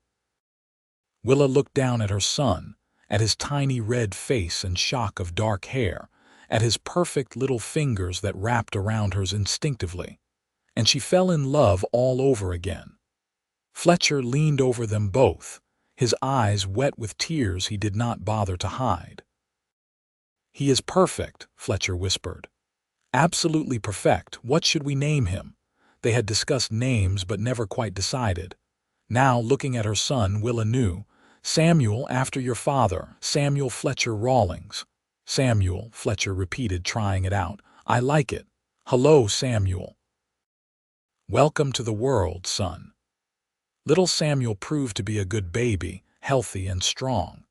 Willa looked down at her son, at his tiny red face and shock of dark hair, at his perfect little fingers that wrapped around hers instinctively, and she fell in love all over again. Fletcher leaned over them both, his eyes wet with tears he did not bother to hide. "He is perfect," Fletcher whispered. "Absolutely perfect. What should we name him?" They had discussed names but never quite decided. Now, looking at her son, Willa knew. "Samuel, after your father, Samuel Fletcher Rawlings." "Samuel," Fletcher repeated, trying it out. "I like it. Hello, Samuel. Welcome to the world, son." Little Samuel proved to be a good baby, healthy and strong.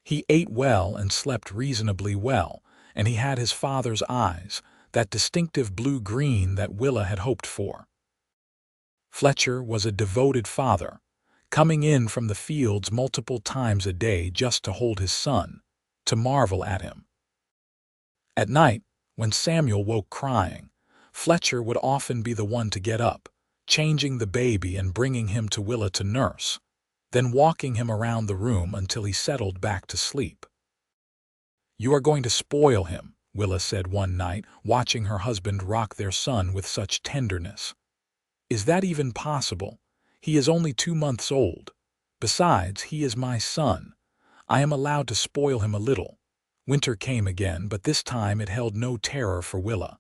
He ate well and slept reasonably well, and he had his father's eyes, that distinctive blue-green that Willa had hoped for. Fletcher was a devoted father, coming in from the fields multiple times a day just to hold his son, to marvel at him. At night, when Samuel woke crying, Fletcher would often be the one to get up, changing the baby and bringing him to Willa to nurse, then walking him around the room until he settled back to sleep. "You are going to spoil him," Willa said one night, watching her husband rock their son with such tenderness. "Is that even possible? He is only 2 months old. Besides, he is my son. I am allowed to spoil him a little." Winter came again, but this time it held no terror for Willa.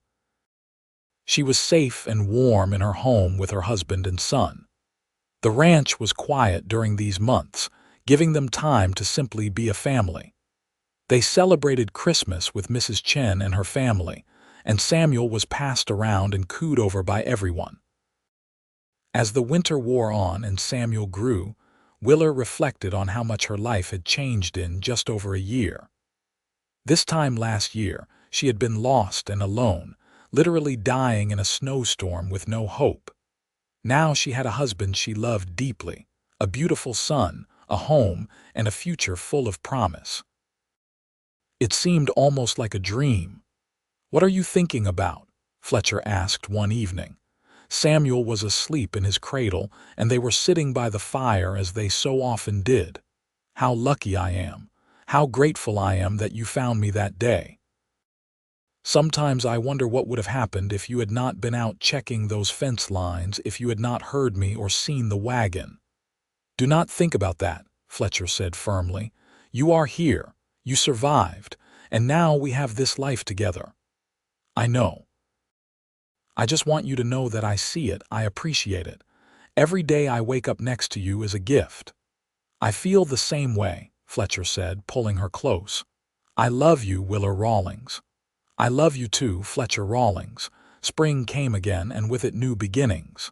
She was safe and warm in her home with her husband and son. The ranch was quiet during these months, giving them time to simply be a family. They celebrated Christmas with Mrs. Chen and her family, and Samuel was passed around and cooed over by everyone. As the winter wore on and Samuel grew, Willa reflected on how much her life had changed in just over a year. This time last year, she had been lost and alone, literally dying in a snowstorm with no hope. Now she had a husband she loved deeply, a beautiful son, a home, and a future full of promise. It seemed almost like a dream. "What are you thinking about?" Fletcher asked one evening. Samuel was asleep in his cradle, and they were sitting by the fire as they so often did. "How lucky I am. How grateful I am that you found me that day. Sometimes I wonder what would have happened if you had not been out checking those fence lines, if you had not heard me or seen the wagon." "Do not think about that," Fletcher said firmly. "You are here. You survived, and now we have this life together." "I know. I just want you to know that I see it, I appreciate it. Every day I wake up next to you is a gift." "I feel the same way," Fletcher said, pulling her close. "I love you, Willa Rawlings." "I love you too, Fletcher Rawlings." Spring came again, and with it new beginnings.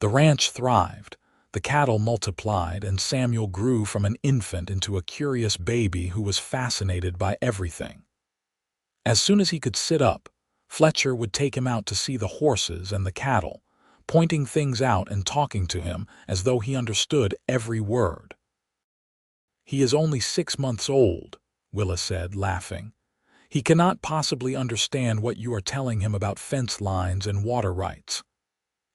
The ranch thrived, the cattle multiplied, and Samuel grew from an infant into a curious baby who was fascinated by everything. As soon as he could sit up, Fletcher would take him out to see the horses and the cattle, pointing things out and talking to him as though he understood every word. "He is only 6 months old," Willa said, laughing. "He cannot possibly understand what you are telling him about fence lines and water rights.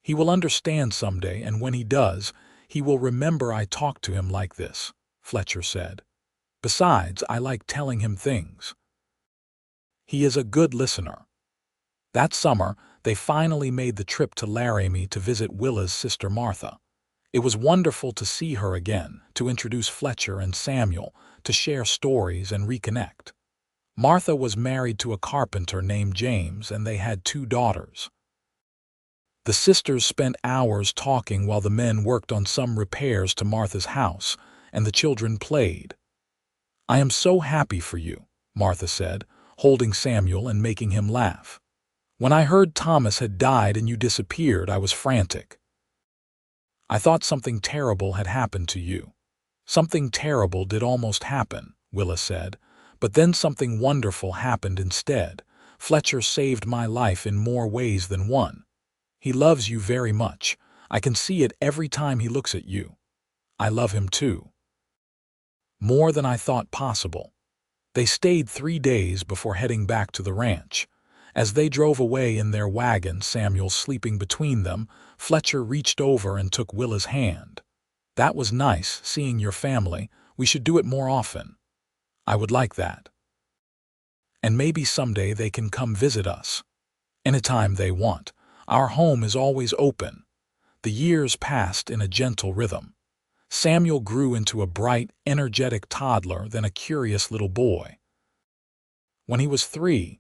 He will understand someday, and when he does, he will remember I talked to him like this," Fletcher said. "Besides, I like telling him things. He is a good listener." That summer, they finally made the trip to Laramie to visit Willa's sister Martha. It was wonderful to see her again, to introduce Fletcher and Samuel, to share stories and reconnect. Martha was married to a carpenter named James, and they had 2 daughters. The sisters spent hours talking while the men worked on some repairs to Martha's house, and the children played. "I am so happy for you," Martha said, holding Samuel and making him laugh. "When I heard Thomas had died and you disappeared, I was frantic. I thought something terrible had happened to you." "Something terrible did almost happen," Willa said, "but then something wonderful happened instead. Fletcher saved my life in more ways than one. He loves you very much. I can see it every time he looks at you. I love him too. More than I thought possible." They stayed 3 days before heading back to the ranch. As they drove away in their wagon, Samuel sleeping between them, Fletcher reached over and took Willa's hand. "That was nice, seeing your family. We should do it more often." "I would like that. And maybe someday they can come visit us. Anytime they want. Our home is always open." The years passed in a gentle rhythm. Samuel grew into a bright, energetic toddler, then a curious little boy. When he was 3,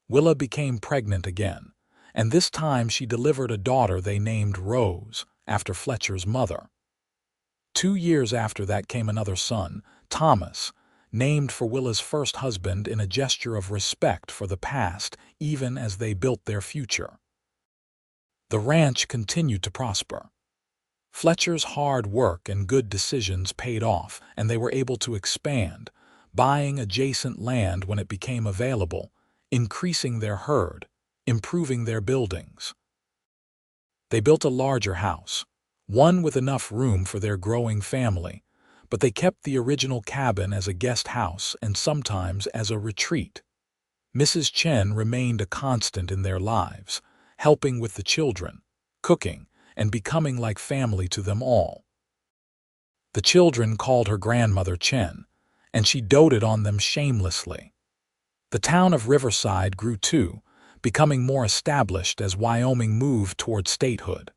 Willa became pregnant again, and this time she delivered a daughter they named Rose, after Fletcher's mother. 2 years after that came another son, Thomas, named for Willa's first husband in a gesture of respect for the past, even as they built their future. The ranch continued to prosper. Fletcher's hard work and good decisions paid off, and they were able to expand, buying adjacent land when it became available, increasing their herd, improving their buildings. They built a larger house, one with enough room for their growing family, but they kept the original cabin as a guest house and sometimes as a retreat. Mrs. Chen remained a constant in their lives, helping with the children, cooking, and becoming like family to them all. The children called her grandmother Chen, and she doted on them shamelessly. The town of Riverside grew too, becoming more established as Wyoming moved toward statehood.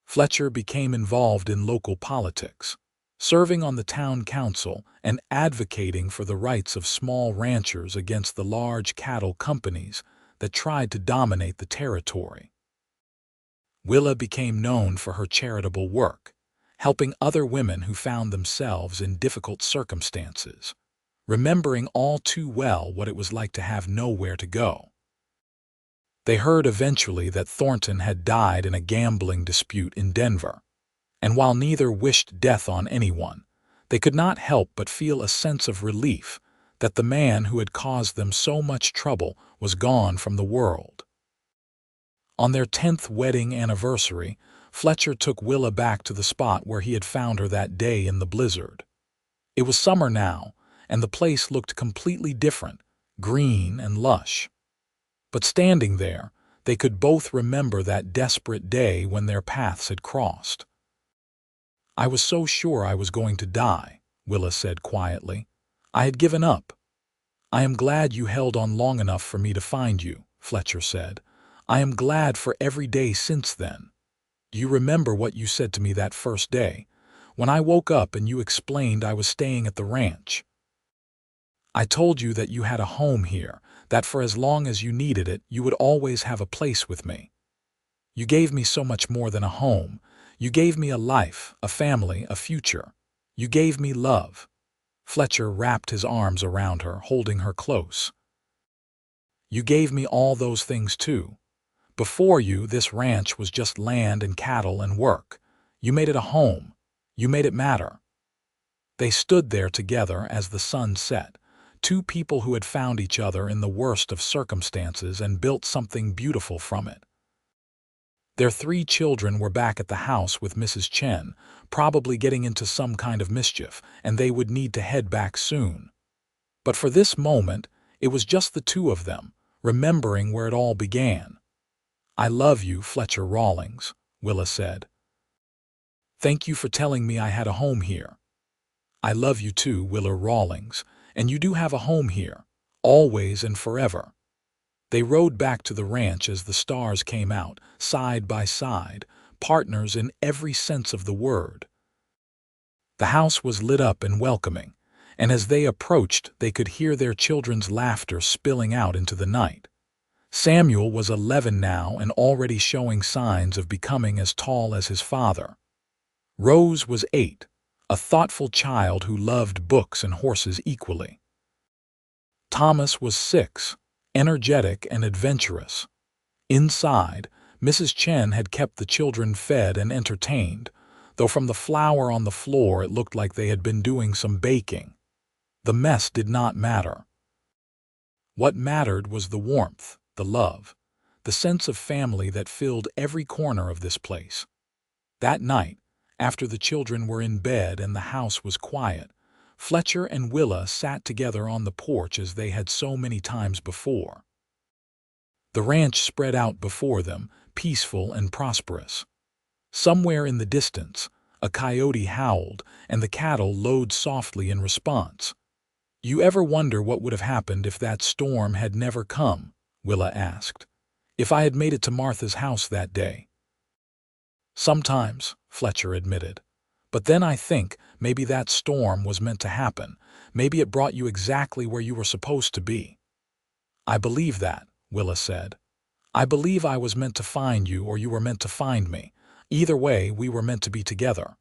Fletcher became involved in local politics, serving on the town council and advocating for the rights of small ranchers against the large cattle companies that tried to dominate the territory. Willa became known for her charitable work, helping other women who found themselves in difficult circumstances, remembering all too well what it was like to have nowhere to go. They heard eventually that Thornton had died in a gambling dispute in Denver, and while neither wished death on anyone, they could not help but feel a sense of relief that the man who had caused them so much trouble was gone from the world. On their 10th wedding anniversary, Fletcher took Willa back to the spot where he had found her that day in the blizzard. It was summer now, and the place looked completely different, green and lush. But standing there, they could both remember that desperate day when their paths had crossed. "I was so sure I was going to die," Willa said quietly. "I had given up." "I am glad you held on long enough for me to find you," Fletcher said. "I am glad for every day since then. Do you remember what you said to me that first day, when I woke up and you explained I was staying at the ranch? I told you that you had a home here, that for as long as you needed it, you would always have a place with me. You gave me so much more than a home. You gave me a life, a family, a future. You gave me love." Fletcher wrapped his arms around her, holding her close. "You gave me all those things too. Before you, this ranch was just land and cattle and work. You made it a home. You made it matter." They stood there together as the sun set, two people who had found each other in the worst of circumstances and built something beautiful from it. Their 3 children were back at the house with Mrs. Chen, probably getting into some kind of mischief, and they would need to head back soon. But for this moment, it was just the two of them, remembering where it all began. "I love you, Fletcher Rawlings," Willa said. "Thank you for telling me I had a home here." "I love you too, Willa Rawlings, and you do have a home here, always and forever." They rode back to the ranch as the stars came out, side by side, partners in every sense of the word. The house was lit up and welcoming, and as they approached, they could hear their children's laughter spilling out into the night. Samuel was 11 now and already showing signs of becoming as tall as his father. Rose was 8, a thoughtful child who loved books and horses equally. Thomas was 6, energetic and adventurous. Inside, Mrs. Chen had kept the children fed and entertained, though from the flour on the floor it looked like they had been doing some baking. The mess did not matter. What mattered was the warmth, the love, the sense of family that filled every corner of this place. That night, after the children were in bed and the house was quiet, Fletcher and Willa sat together on the porch as they had so many times before. The ranch spread out before them, peaceful and prosperous. Somewhere in the distance, a coyote howled, and the cattle lowed softly in response. "You ever wonder what would have happened if that storm had never come?" Willa asked. "If I had made it to Martha's house that day?" "Sometimes," Fletcher admitted. "But then I think maybe that storm was meant to happen. Maybe it brought you exactly where you were supposed to be." "I believe that," Willa said. "I believe I was meant to find you or you were meant to find me. Either way, we were meant to be together."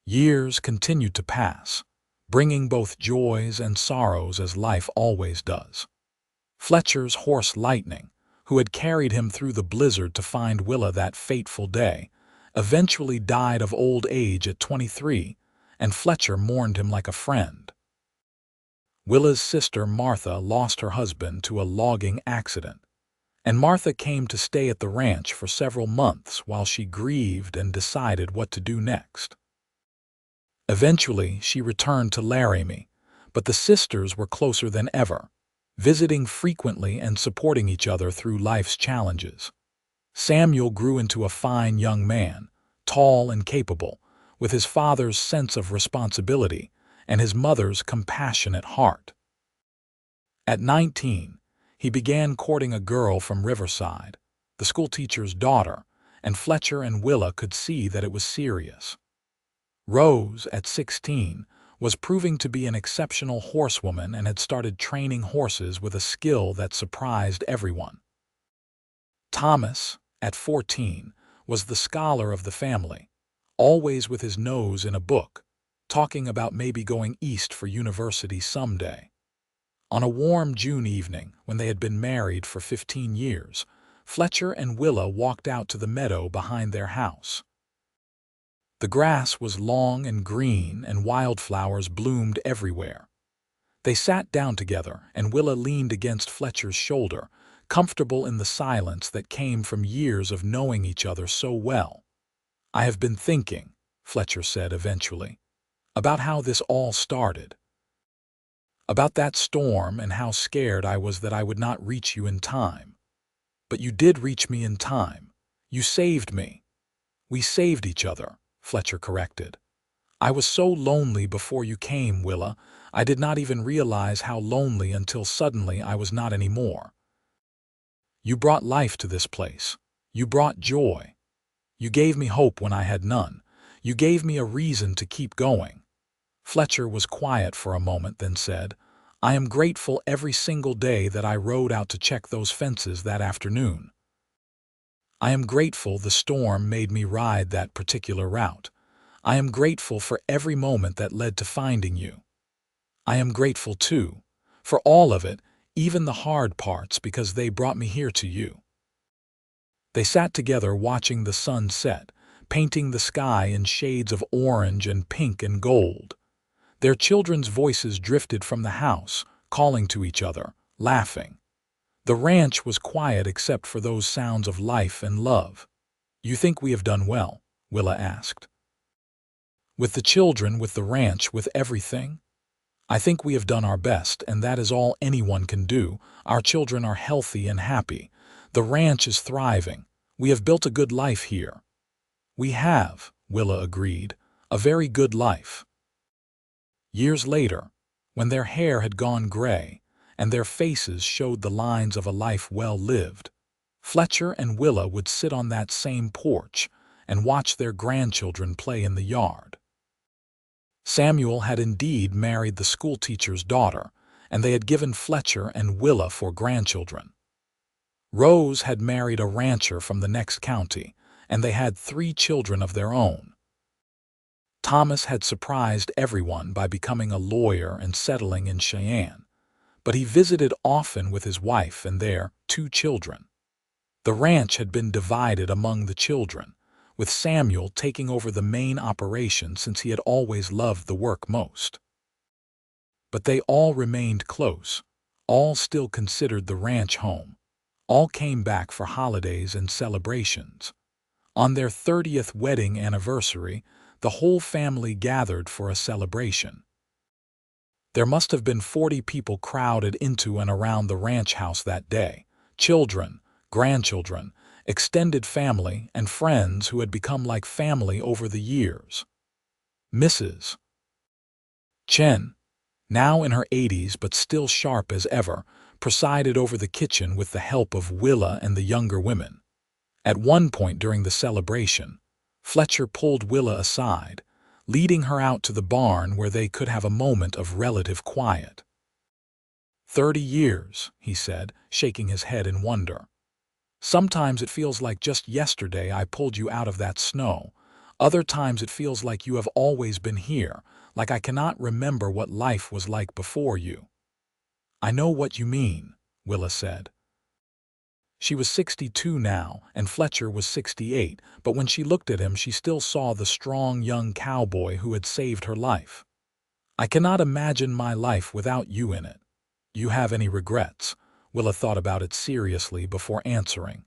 Years continued to pass, bringing both joys and sorrows as life always does. Fletcher's horse Lightning, who had carried him through the blizzard to find Willa that fateful day, eventually died of old age at 23, and Fletcher mourned him like a friend. Willa's sister Martha lost her husband to a logging accident, and Martha came to stay at the ranch for several months while she grieved and decided what to do next. Eventually, she returned to Laramie, but the sisters were closer than ever, visiting frequently and supporting each other through life's challenges. Samuel grew into a fine young man, tall and capable, with his father's sense of responsibility and his mother's compassionate heart. At 19, he began courting a girl from Riverside, the schoolteacher's daughter, and Fletcher and Willa could see that it was serious. Rose, at 16, was proving to be an exceptional horsewoman and had started training horses with a skill that surprised everyone. Thomas, at 14, was the scholar of the family, always with his nose in a book, talking about maybe going east for university someday. On a warm June evening, when they had been married for 15 years, Fletcher and Willa walked out to the meadow behind their house. The grass was long and green, and wildflowers bloomed everywhere. They sat down together, and Willa leaned against Fletcher's shoulder, comfortable in the silence that came from years of knowing each other so well. "I have been thinking," Fletcher said eventually, "about how this all started. About that storm and how scared I was that I would not reach you in time. But you did reach me in time. You saved me." "We saved each other," Fletcher corrected. "I was so lonely before you came, Willa. I did not even realize how lonely until suddenly I was not anymore. You brought life to this place. You brought joy. You gave me hope when I had none. You gave me a reason to keep going." Fletcher was quiet for a moment, then said, "I am grateful every single day that I rode out to check those fences that afternoon. I am grateful the storm made me ride that particular route. I am grateful for every moment that led to finding you. I am grateful, too, for all of it, even the hard parts, because they brought me here to you." They sat together watching the sun set, painting the sky in shades of orange and pink and gold. Their children's voices drifted from the house, calling to each other, laughing. The ranch was quiet except for those sounds of life and love. "You think we have done well?" Willa asked. "With the children, with the ranch, with everything? I think we have done our best, and that is all anyone can do. Our children are healthy and happy. The ranch is thriving. We have built a good life here." "We have," Willa agreed, "a very good life." Years later, when their hair had gone gray and their faces showed the lines of a life well lived, Fletcher and Willa would sit on that same porch and watch their grandchildren play in the yard. Samuel had indeed married the schoolteacher's daughter, and they had given Fletcher and Willa for grandchildren. Rose had married a rancher from the next county, and they had 3 children of their own. Thomas had surprised everyone by becoming a lawyer and settling in Cheyenne, but he visited often with his wife and their 2 children. The ranch had been divided among the children, with Samuel taking over the main operation since he had always loved the work most. But they all remained close, all still considered the ranch home, all came back for holidays and celebrations. On their 30th wedding anniversary, the whole family gathered for a celebration. There must have been 40 people crowded into and around the ranch house that day: children, grandchildren, extended family, and friends who had become like family over the years. Mrs. Chen, now in her 80s but still sharp as ever, presided over the kitchen with the help of Willa and the younger women. At one point during the celebration, Fletcher pulled Willa aside, leading her out to the barn where they could have a moment of relative quiet. 30 years, he said, shaking his head in wonder. Sometimes it feels like just yesterday I pulled you out of that snow. Other times it feels like you have always been here, like I cannot remember what life was like before you. I know what you mean, Willa said. She was 62 now, and Fletcher was 68, but when she looked at him she still saw the strong young cowboy who had saved her life. I cannot imagine my life without you in it. You have any regrets? Willa thought about it seriously before answering.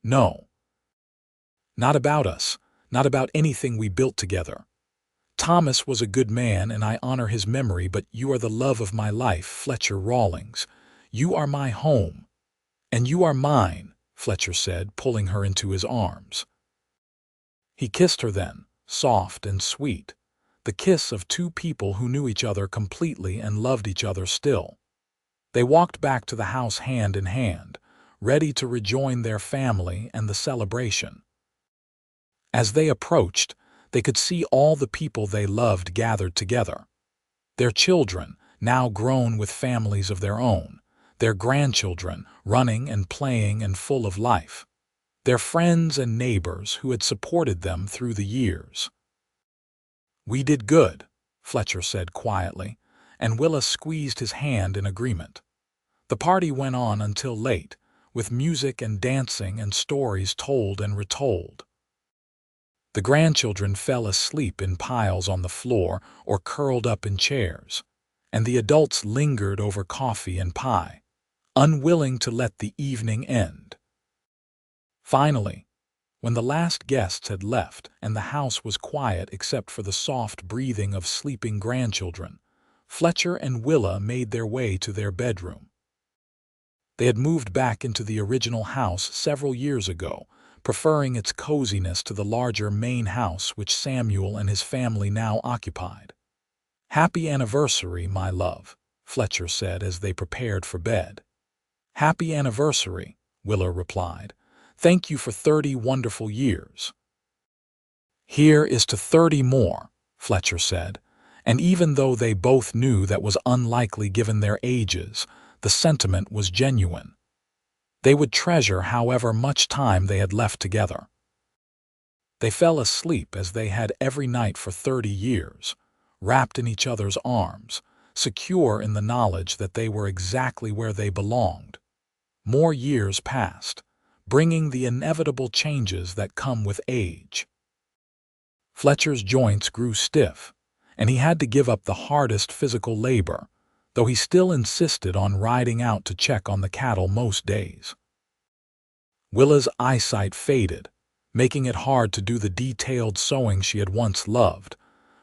No. Not about us, not about anything we built together. Thomas was a good man and I honor his memory, but you are the love of my life, Fletcher Rawlings. You are my home. And you are mine, Fletcher said, pulling her into his arms. He kissed her then, soft and sweet, the kiss of two people who knew each other completely and loved each other still. They walked back to the house hand in hand, ready to rejoin their family and the celebration. As they approached, they could see all the people they loved gathered together. Their children, now grown with families of their own, their grandchildren, running and playing and full of life, their friends and neighbors who had supported them through the years. We did good, Fletcher said quietly, and Willa squeezed his hand in agreement. The party went on until late, with music and dancing and stories told and retold. The grandchildren fell asleep in piles on the floor or curled up in chairs, and the adults lingered over coffee and pie, unwilling to let the evening end. Finally, when the last guests had left and the house was quiet except for the soft breathing of sleeping grandchildren, Fletcher and Willa made their way to their bedroom. They had moved back into the original house several years ago, preferring its coziness to the larger main house which Samuel and his family now occupied. "Happy anniversary, my love," Fletcher said as they prepared for bed. "Happy anniversary," Willa replied. "Thank you for 30 wonderful years." "Here is to 30 more," Fletcher said, and even though they both knew that was unlikely given their ages, the sentiment was genuine. They would treasure however much time they had left together. They fell asleep as they had every night for 30 years, wrapped in each other's arms, secure in the knowledge that they were exactly where they belonged. More years passed, bringing the inevitable changes that come with age. Fletcher's joints grew stiff, and he had to give up the hardest physical labor, though he still insisted on riding out to check on the cattle most days. Willa's eyesight faded, making it hard to do the detailed sewing she had once loved,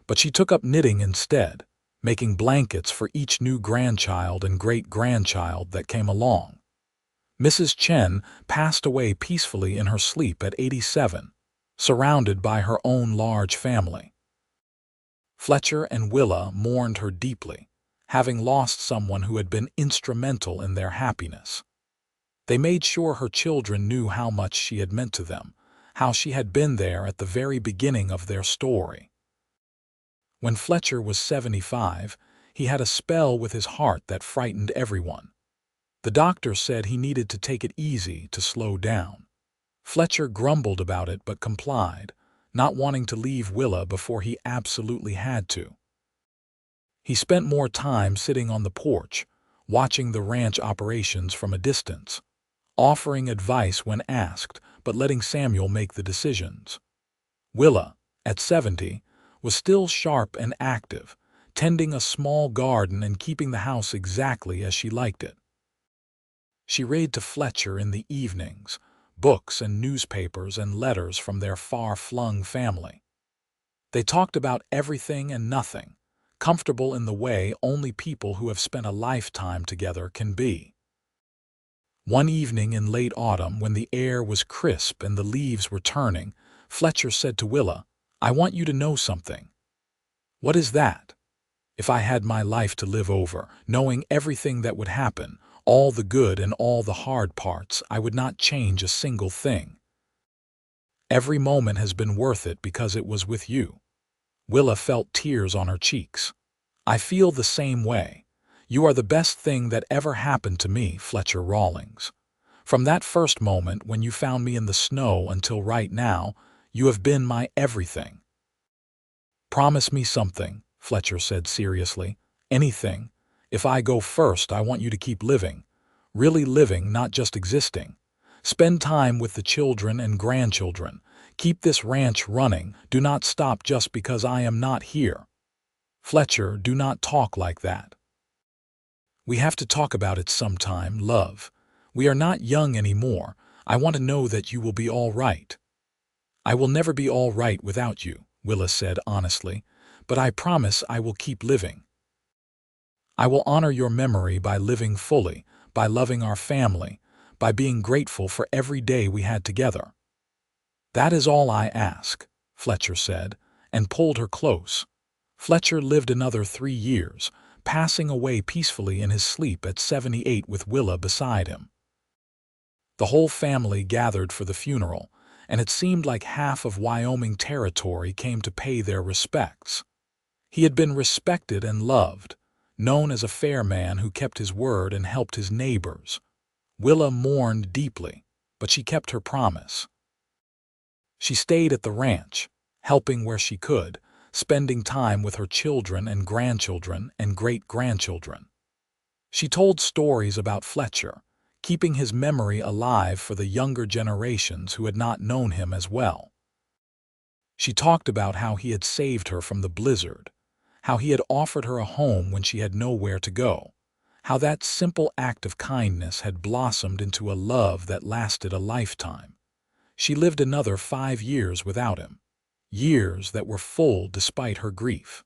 but she took up knitting instead, making blankets for each new grandchild and great-grandchild that came along. Mrs. Chen passed away peacefully in her sleep at 87, surrounded by her own large family. Fletcher and Willa mourned her deeply, having lost someone who had been instrumental in their happiness. They made sure her children knew how much she had meant to them, how she had been there at the very beginning of their story. When Fletcher was 75, he had a spell with his heart that frightened everyone. The doctor said he needed to take it easy to slow down. Fletcher grumbled about it but complied, not wanting to leave Willa before he absolutely had to. He spent more time sitting on the porch, watching the ranch operations from a distance, offering advice when asked, but letting Samuel make the decisions. Willa, at 70, was still sharp and active, tending a small garden and keeping the house exactly as she liked it. She read to Fletcher in the evenings, books and newspapers and letters from their far-flung family. They talked about everything and nothing, comfortable in the way only people who have spent a lifetime together can be. One evening in late autumn, when the air was crisp and the leaves were turning, Fletcher said to Willa, "I want you to know something." "What is that?" "If I had my life to live over, knowing everything that would happen, all the good and all the hard parts, I would not change a single thing. Every moment has been worth it because it was with you." Willa felt tears on her cheeks. "I feel the same way. You are the best thing that ever happened to me, Fletcher Rawlings. From that first moment when you found me in the snow until right now, you have been my everything." "Promise me something," Fletcher said seriously. "Anything. If I go first, I want you to keep living. Really living, not just existing. Spend time with the children and grandchildren. Keep this ranch running. Do not stop just because I am not here." "Fletcher, do not talk like that. We have to talk about it sometime, love. We are not young anymore. I want to know that you will be all right." "I will never be all right without you," Willa said honestly, "but I promise I will keep living. I will honor your memory by living fully, by loving our family, by being grateful for every day we had together." "That is all I ask," Fletcher said, and pulled her close. Fletcher lived another 3 years, passing away peacefully in his sleep at 78 with Willa beside him. The whole family gathered for the funeral, and it seemed like half of Wyoming Territory came to pay their respects. He had been respected and loved, known as a fair man who kept his word and helped his neighbors. Willa mourned deeply, but she kept her promise. She stayed at the ranch, helping where she could, spending time with her children and grandchildren and great-grandchildren. She told stories about Fletcher, keeping his memory alive for the younger generations who had not known him as well. She talked about how he had saved her from the blizzard, how he had offered her a home when she had nowhere to go, how that simple act of kindness had blossomed into a love that lasted a lifetime. She lived another 5 years without him, years that were full despite her grief.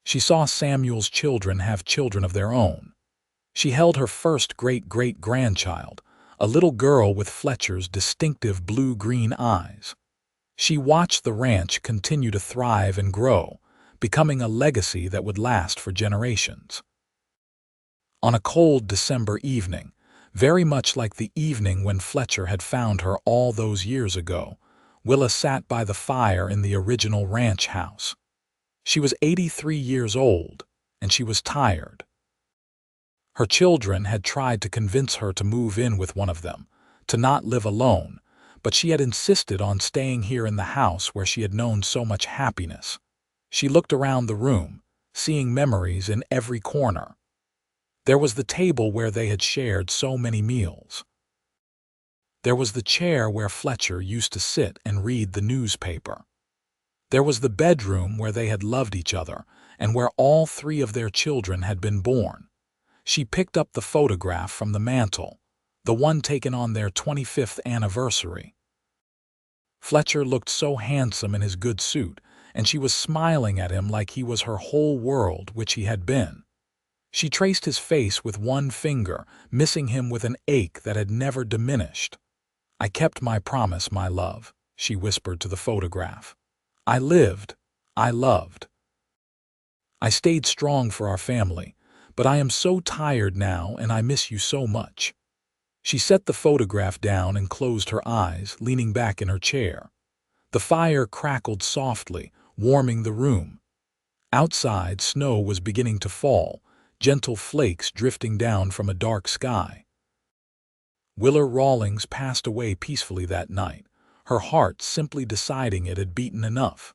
She saw Samuel's children have children of their own. She held her first great-great-grandchild, a little girl with Fletcher's distinctive blue-green eyes. She watched the ranch continue to thrive and grow, becoming a legacy that would last for generations. On a cold December evening, very much like the evening when Fletcher had found her all those years ago, Willa sat by the fire in the original ranch house. She was 83 years old, and she was tired. Her children had tried to convince her to move in with one of them, to not live alone, but she had insisted on staying here in the house where she had known so much happiness. She looked around the room, seeing memories in every corner. There was the table where they had shared so many meals. There was the chair where Fletcher used to sit and read the newspaper. There was the bedroom where they had loved each other and where all 3 of their children had been born. She picked up the photograph from the mantel, the one taken on their 25th anniversary. Fletcher looked so handsome in his good suit, and she was smiling at him like he was her whole world, which he had been. She traced his face with one finger, missing him with an ache that had never diminished. "I kept my promise, my love," she whispered to the photograph. "I lived. I loved. I stayed strong for our family, but I am so tired now and I miss you so much." She set the photograph down and closed her eyes, leaning back in her chair. The fire crackled softly, warming the room. Outside, snow was beginning to fall, gentle flakes drifting down from a dark sky. Willa Rawlings passed away peacefully that night, her heart simply deciding it had beaten enough.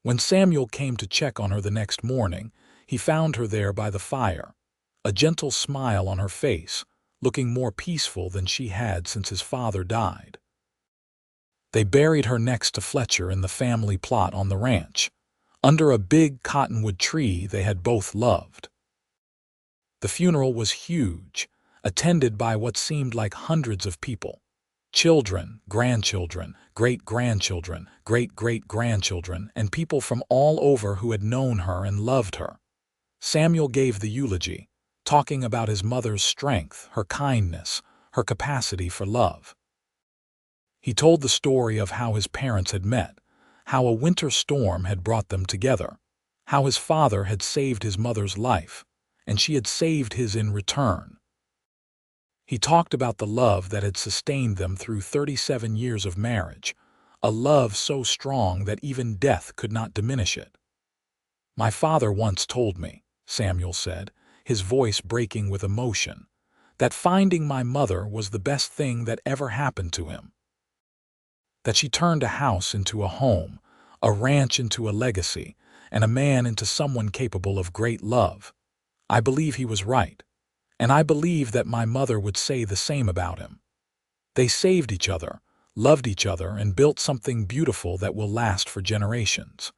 When Samuel came to check on her the next morning, he found her there by the fire, a gentle smile on her face, looking more peaceful than she had since his father died. They buried her next to Fletcher in the family plot on the ranch, under a big cottonwood tree they had both loved. The funeral was huge, attended by what seemed like hundreds of people. Children, grandchildren, great-grandchildren, great-great-grandchildren, and people from all over who had known her and loved her. Samuel gave the eulogy, talking about his mother's strength, her kindness, her capacity for love. He told the story of how his parents had met, how a winter storm had brought them together, how his father had saved his mother's life, and she had saved his in return. He talked about the love that had sustained them through 37 years of marriage, a love so strong that even death could not diminish it. "My father once told me," Samuel said, his voice breaking with emotion, that finding my mother was the best thing that ever happened to him. That she turned a house into a home, a ranch into a legacy, and a man into someone capable of great love. I believe he was right, and I believe that my mother would say the same about him. They saved each other, loved each other, and built something beautiful that will last for generations.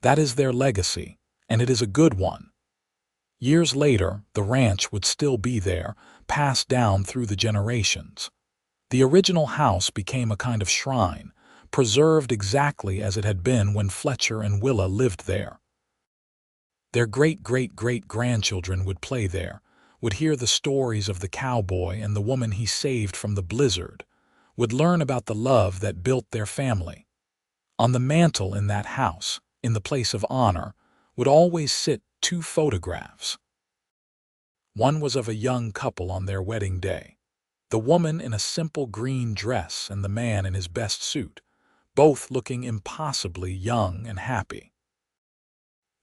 That is their legacy, and it is a good one. Years later, the ranch would still be there, passed down through the generations. The original house became a kind of shrine, preserved exactly as it had been when Fletcher and Willa lived there. Their great-great-great-grandchildren would play there, would hear the stories of the cowboy and the woman he saved from the blizzard, would learn about the love that built their family. On the mantel in that house, in the place of honor, would always sit two photographs. One was of a young couple on their wedding day, the woman in a simple green dress and the man in his best suit, both looking impossibly young and happy.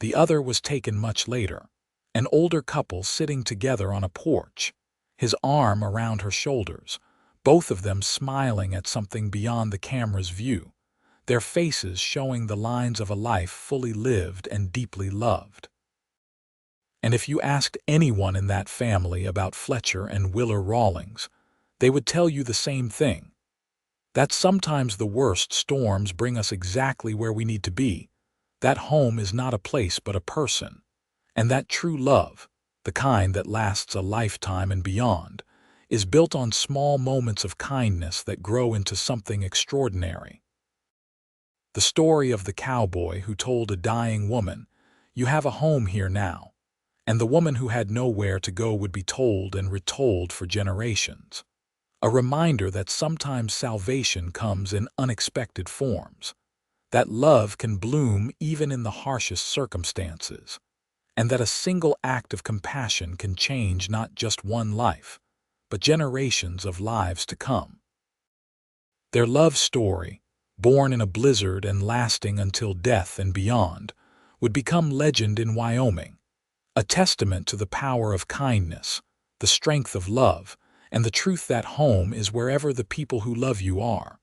The other was taken much later, an older couple sitting together on a porch, his arm around her shoulders, both of them smiling at something beyond the camera's view, their faces showing the lines of a life fully lived and deeply loved. And if you asked anyone in that family about Fletcher and Willa Rawlings, they would tell you the same thing, that sometimes the worst storms bring us exactly where we need to be, that home is not a place but a person, and that true love, the kind that lasts a lifetime and beyond, is built on small moments of kindness that grow into something extraordinary. The story of the cowboy who told a dying woman, "You have a home here now," and the woman who had nowhere to go would be told and retold for generations. A reminder that sometimes salvation comes in unexpected forms, that love can bloom even in the harshest circumstances, and that a single act of compassion can change not just one life, but generations of lives to come. Their love story, born in a blizzard and lasting until death and beyond, would become legend in Wyoming, a testament to the power of kindness, the strength of love, and the truth that home is wherever the people who love you are.